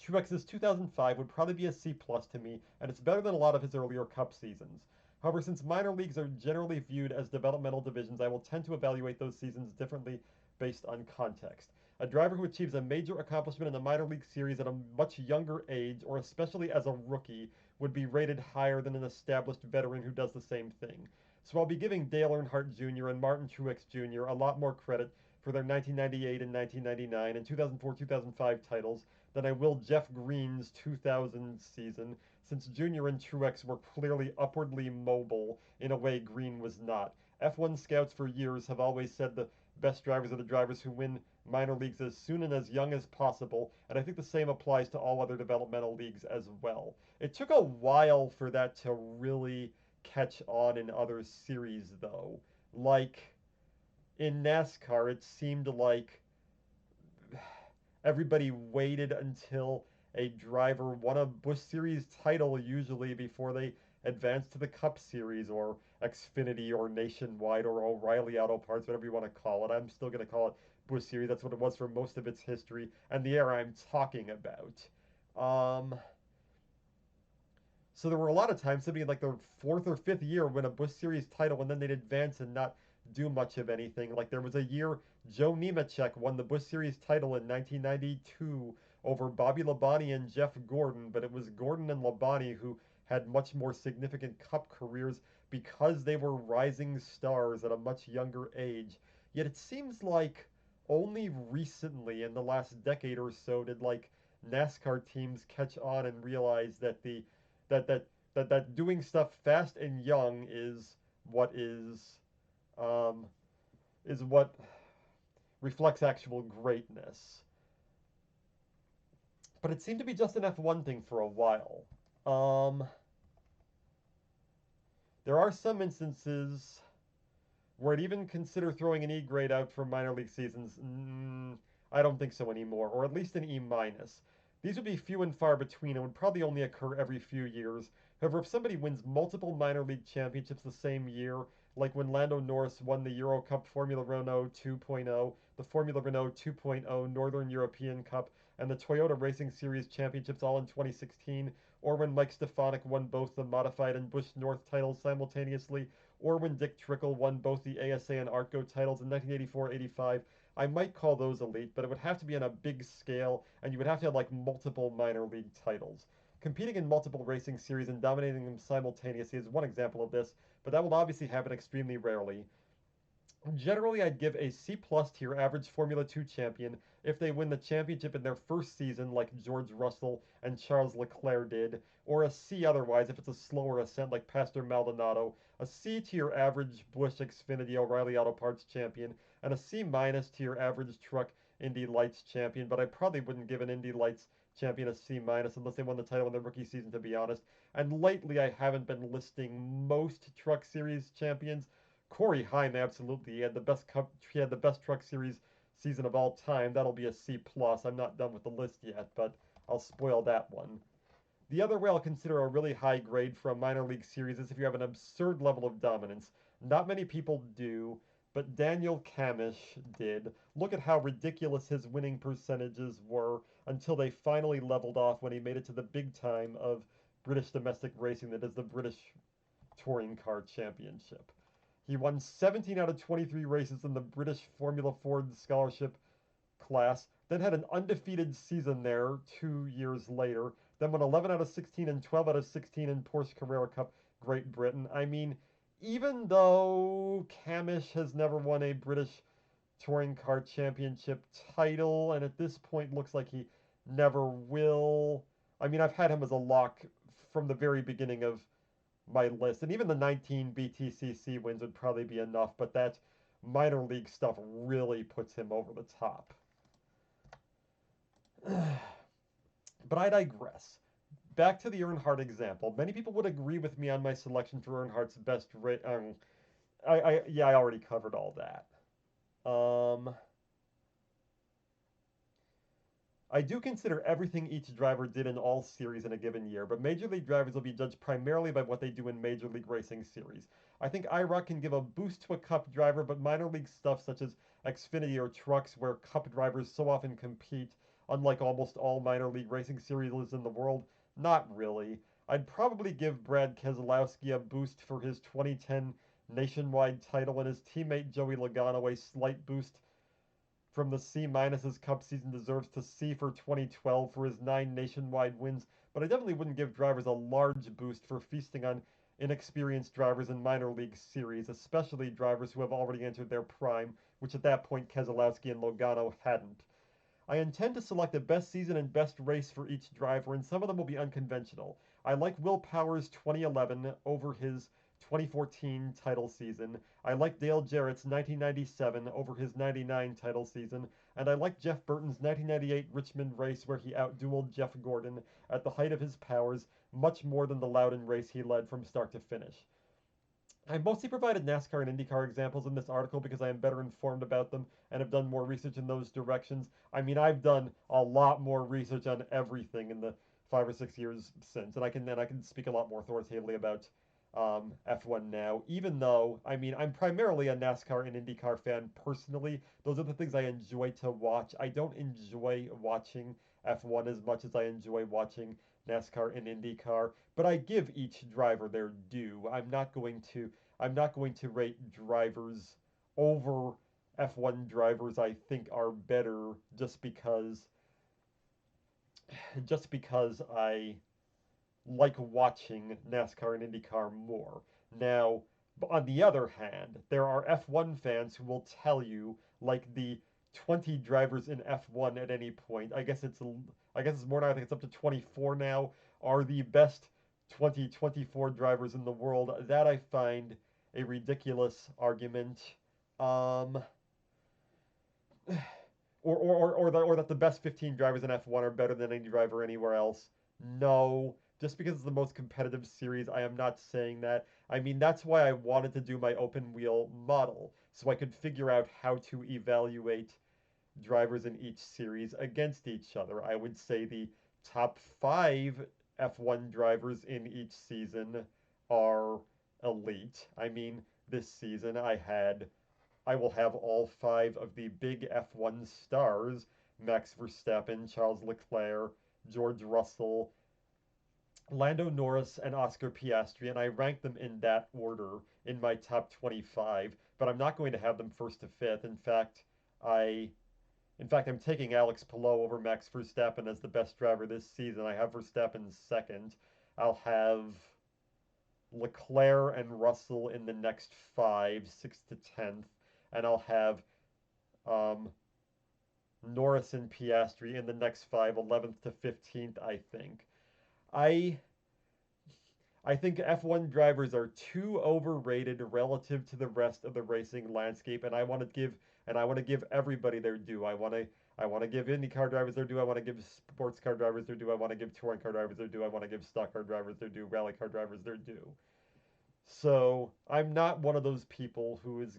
Truex's 2005 would probably be a C plus to me, and it's better than a lot of his earlier Cup seasons. However, since minor leagues are generally viewed as developmental divisions, I will tend to evaluate those seasons differently based on context. A driver who achieves a major accomplishment in the minor league series at a much younger age, or especially as a rookie, would be rated higher than an established veteran who does the same thing. So I'll be giving Dale Earnhardt Jr. and Martin Truex Jr. a lot more credit for their 1998 and 1999 and 2004-2005 titles than I will Jeff Green's 2000 season, since Jr. and Truex were clearly upwardly mobile in a way Green was not. F1 scouts for years have always said the best drivers are the drivers who win minor leagues as soon and as young as possible, and I think the same applies to all other developmental leagues as well. It took a while for that to really catch on in other series, though. Like, in NASCAR, it seemed like everybody waited until a driver won a Busch Series title usually before they advanced to the Cup Series or Xfinity or Nationwide or O'Reilly Auto Parts, whatever you want to call it. I'm still going to call it Busch Series. That's what it was for most of its history and the era I'm talking about. Um, So there were a lot of times, somebody in like their fourth or fifth year win a Busch Series title, and then they'd advance and not do much of anything. Like there was a year Joe Nemechek won the Busch Series title in 1992 over Bobby Labonte and Jeff Gordon, but it was Gordon and Labonte who had much more significant Cup careers because they were rising stars at a much younger age. Yet it seems like only recently, in the last decade or so, did like NASCAR teams catch on and realize that that that that doing stuff fast and young what um, is what reflects actual greatness. But it seemed to be just an F1 thing for a while. Um, there are some instances where I'd even consider throwing an E grade out for minor league seasons. I don't think so anymore, or at least an E minus. These would be few and far between and would probably only occur every few years. However, if somebody wins multiple minor league championships the same year, like when Lando Norris won the Euro Cup Formula Renault 2.0, the Formula Renault 2.0 Northern European Cup, and the Toyota Racing Series championships all in 2016, or when Mike Stefanik won both the modified and Busch North titles simultaneously, or when Dick Trickle won both the ASA and ARTCO titles in 1984-85, I might call those elite, but it would have to be on a big scale, and you would have to have like multiple minor league titles. Competing in multiple racing series and dominating them simultaneously is one example of this, but that will obviously happen extremely rarely. Generally, I'd give a C plus to your average Formula 2 champion if they win the championship in their first season, like George Russell and Charles Leclerc did, or a C otherwise if it's a slower ascent, like Pastor Maldonado. A C to your average Busch Xfinity O'Reilly Auto Parts champion, and a C minus to your average truck Indy Lights champion. But I probably wouldn't give an Indy Lights champion a C minus unless they won the title in their rookie season, to be honest. And lately, I haven't been listing most Truck Series champions. Corey Heim, absolutely. He had the best Truck Series season of all time. That'll be a C plus. I'm not done with the list yet, but I'll spoil that one. The other way I'll consider a really high grade for a minor league series is if you have an absurd level of dominance. Not many people do, but Daniel Kamish did. Look at how ridiculous his winning percentages were until they finally leveled off when he made it to the big time of British domestic racing, that is the British Touring Car Championship. He won 17 out of 23 races in the British Formula Ford Scholarship class, then had an undefeated season there 2 years later, then won 11 out of 16 and 12 out of 16 in Porsche Carrera Cup Great Britain. I mean, even though Kamish has never won a British Touring Car Championship title, and at this point looks like he never will. I mean, I've had him as a lock from the very beginning of my list, and even the 19 BTCC wins would probably be enough, but that minor league stuff really puts him over the top. But I digress. Back to the Earnhardt example. Many people would agree with me on my selection for Earnhardt's best rate. Yeah, I already covered all that. Um, I do consider everything each driver did in all series in a given year, but Major League drivers will be judged primarily by what they do in Major League Racing series. I think IROC can give a boost to a Cup driver, but minor league stuff such as Xfinity or trucks, where Cup drivers so often compete, unlike almost all minor league racing series in the world, not really. I'd probably give Brad Keselowski a boost for his 2010 nationwide title and his teammate Joey Logano a slight boost from the C minus his Cup season deserves to C for 2012 for his 9 nationwide wins, but I definitely wouldn't give drivers a large boost for feasting on inexperienced drivers in minor league series, especially drivers who have already entered their prime, which at that point Keselowski and Logano hadn't. I intend to select the best season and best race for each driver, and some of them will be unconventional. I like Will Power's 2011 over his 2014 title season. I like Dale Jarrett's 1997 over his 99 title season, and I like Jeff Burton's 1998 Richmond race where he outdueled Jeff Gordon at the height of his powers much more than the Loudon race he led from start to finish. I mostly provided NASCAR and IndyCar examples in this article because I am better informed about them and have done more research in those directions. I mean, I've done a lot more research on everything in the 5 or 6 years since, and I can speak a lot more authoritatively about F1 now. Even though, I mean, I'm primarily a NASCAR and IndyCar fan personally. Those are the things I enjoy to watch. I don't enjoy watching F1 as much as I enjoy watching NASCAR and IndyCar, but I give each driver their due. I'm not going to rate drivers over F1 drivers I think are better just because I like watching NASCAR and IndyCar more. Now, on the other hand, there are F1 fans who will tell you, like the 20 drivers in F1 at any point, I guess it's more now, I think it's up to 24 now, are the best 2024 drivers in the world. That I find a ridiculous argument. Um, or that the best 15 drivers in F1 are better than any driver anywhere else. No, just because it's the most competitive series, I am not saying that. I mean, that's why I wanted to do my open wheel model, so I could figure out how to evaluate drivers in each series against each other. I would say the top five F1 drivers in each season are elite. I mean, this season I will have all five of the big F1 stars: Max Verstappen, Charles Leclerc, George Russell, Lando Norris, and Oscar Piastri, and I rank them in that order in my top 25, but I'm not going to have them first to fifth. I I'm taking Alex Palou over Max Verstappen as the best driver this season. I have Verstappen second. I'll have Leclerc and Russell in the next five, sixth to 10th, and I'll have um, Norris and Piastri in the next five, 11th to 15th, I think. I I think F1 drivers are too overrated relative to the rest of the racing landscape, and I want to give everybody their due. I want to give IndyCar drivers their due. I want to give sports car drivers their due. I want to give touring car drivers their due. I want to give stock car drivers their due. Rally car drivers their due. So I'm not one of those people who is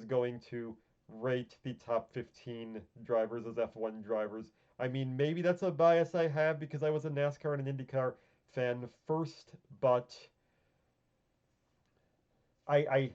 going to rate the top 15 drivers as F1 drivers. I mean, maybe that's a bias I have because I was a NASCAR and an IndyCar fan first, but I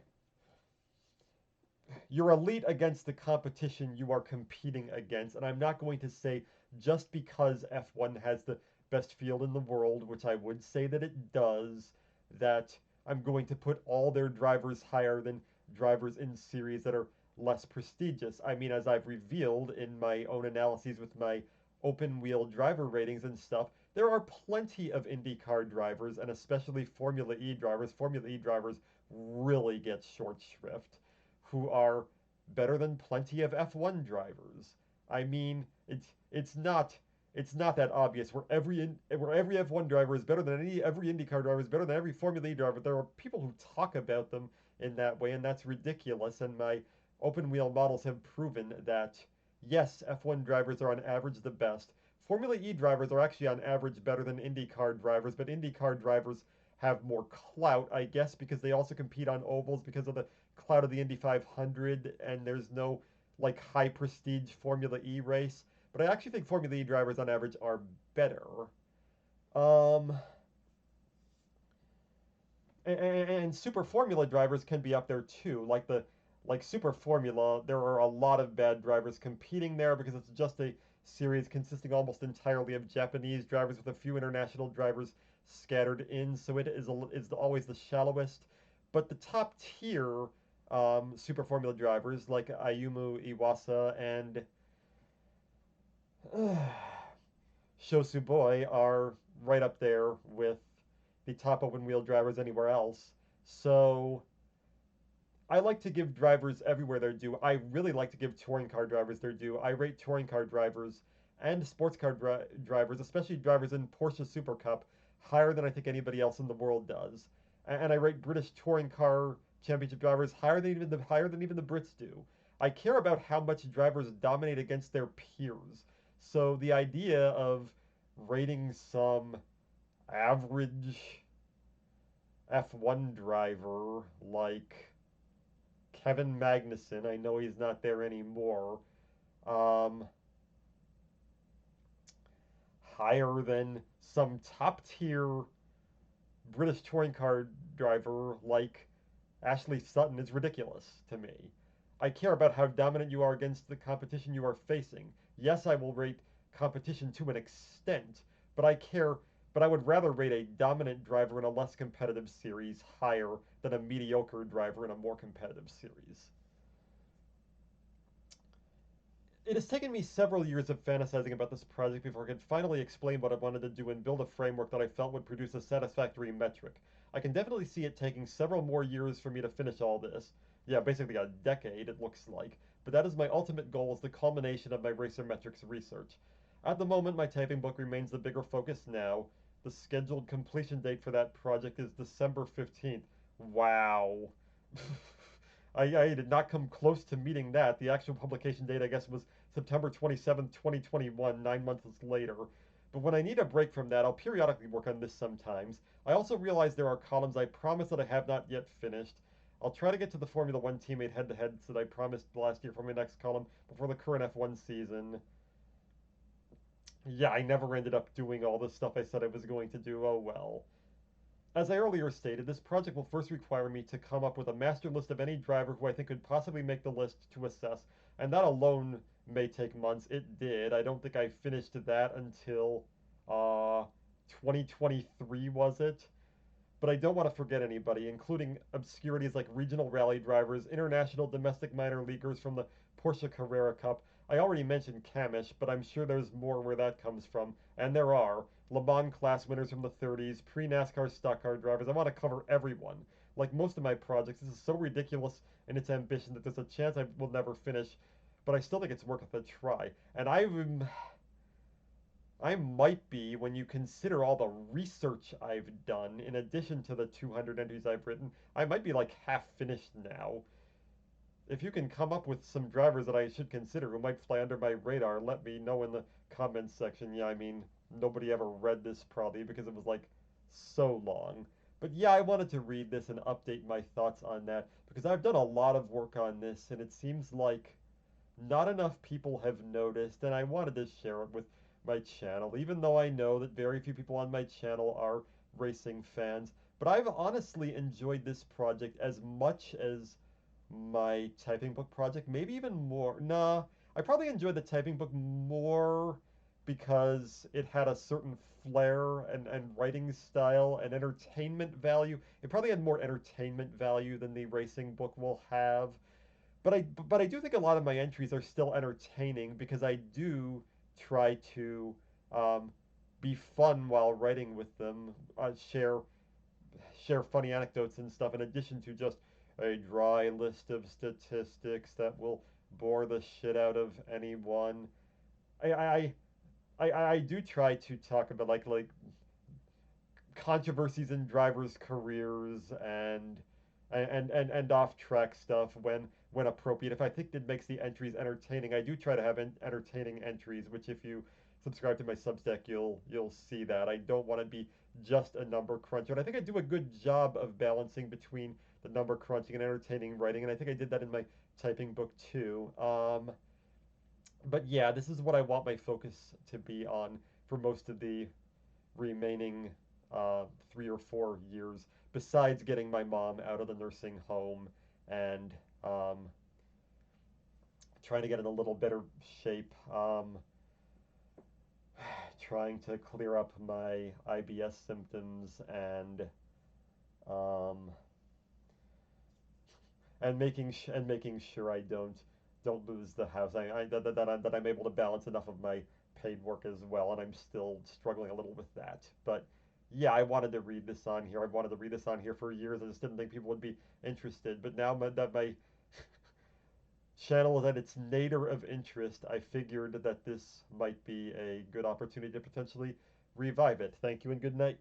you're elite against the competition you are competing against, and I'm not going to say just because F1 has the best field in the world, which I would say that it does, that I'm going to put all their drivers higher than drivers in series that are less prestigious. I mean, as I've revealed in my own analyses with my open wheel driver ratings and stuff, there are plenty of IndyCar drivers, and especially Formula E drivers. Formula E drivers really get short shrift, who are better than plenty of F1 drivers. I mean, it's not that obvious. Where every F1 driver is better than every IndyCar driver is better than every Formula E driver. There are people who talk about them in that way, and that's ridiculous. And my open wheel models have proven that yes, F1 drivers are on average the best. Formula E drivers are actually on average better than IndyCar drivers, but IndyCar drivers have more clout, I guess, because they also compete on ovals because of the clout of the Indy 500, and there's no like high prestige Formula E race. But I actually think Formula E drivers on average are better. Um, and Super Formula drivers can be up there too. Like Super Formula, there are a lot of bad drivers competing there because it's just a series consisting almost entirely of Japanese drivers with a few international drivers scattered in, so it is always the shallowest. But the top tier Super Formula drivers like Ayumu Iwasa and Shosu Boy are right up there with the top open wheel drivers anywhere else. So I like to give drivers everywhere their due. I really like to give touring car drivers their due. I rate touring car drivers and sports car drivers, especially drivers in Porsche Super Cup, higher than I think anybody else in the world does. And I rate British touring car championship drivers higher than even the Brits do. I care about how much drivers dominate against their peers. So the idea of rating some average F1 driver like Kevin Magnussen, I know he's not there anymore, um, higher than some top tier British touring car driver like Ashley Sutton is ridiculous to me. I care about how dominant you are against the competition you are facing. Yes, I will rate competition to an extent, but but I would rather rate a dominant driver in a less competitive series higher than a mediocre driver in a more competitive series. It has taken me several years of fantasizing about this project before I could finally explain what I wanted to do and build a framework that I felt would produce a satisfactory metric. I can definitely see it taking several more years for me to finish all this. Yeah, basically a decade, it looks like. But that is my ultimate goal, is the culmination of my Racer Metrics research. At the moment, my typing book remains the bigger focus now. The scheduled completion date for that project is December 15th. Wow. I did not come close to meeting that. The actual publication date, I guess, was September 27th, 2021, 9 months later. But when I need a break from that, I'll periodically work on this sometimes. I also realize there are columns I promise that I have not yet finished. I'll try to get to the Formula One teammate head-to-heads that I promised last year for my next column before the current F1 season. Yeah, I never ended up doing all the stuff I said I was going to do. Oh well. As I earlier stated, this project will first require me to come up with a master list of any driver who I think could possibly make the list to assess, and that alone may take months. It did. I don't think I finished that until uh 2023, was it? But I don't want to forget anybody, including obscurities like regional rally drivers, international domestic minor leaguers from the Porsche Carrera Cup. I already mentioned Kamish, but I'm sure there's more where that comes from, and there are. Le Mans class winners from the 30s, pre-NASCAR stock car drivers. I want to cover everyone. Like most of my projects, this is so ridiculous in its ambition that there's a chance I will never finish, but I still think it's worth a try. And I might be, when you consider all the research I've done, in addition to the 200 entries I've written, I might be like half finished now. If you can come up with some drivers that I should consider who might fly under my radar, let me know in the comments section. Yeah, I mean, nobody ever read this probably because it was like so long. But yeah, I wanted to read this and update my thoughts on that because I've done a lot of work on this and it seems like not enough people have noticed, and I wanted to share it with my channel, even though I know that very few people on my channel are racing fans. But I've honestly enjoyed this project as much as my typing book project, maybe even more. Nah, I probably enjoyed the typing book more because it had a certain flair and writing style and entertainment value. It probably had more entertainment value than the racing book will have. But I do think a lot of my entries are still entertaining because I do try to um, be fun while writing with them, share funny anecdotes and stuff in addition to just a dry list of statistics that will bore the shit out of anyone. I I I do try to talk about like controversies in drivers' careers and off track stuff when appropriate. If I think it makes the entries entertaining, I do try to have entertaining entries. Which, if you subscribe to my Substack, you'll see that I don't want to be just a number cruncher. And I think I do a good job of balancing between the number crunching and entertaining writing. And I think I did that in my typing book too. But yeah, this is what I want my focus to be on for most of the remaining 3 or 4 years, besides getting my mom out of the nursing home and um, trying to get in a little better shape, trying to clear up my IBS symptoms um, and making sure I don't lose the house. That I'm able to balance enough of my paid work as well, and I'm still struggling a little with that. But yeah, I wanted to read this on here. I wanted to read this on here for years. I just didn't think people would be interested. But now that my channel is at its nadir of interest, I figured that this might be a good opportunity to potentially revive it. Thank you and good night.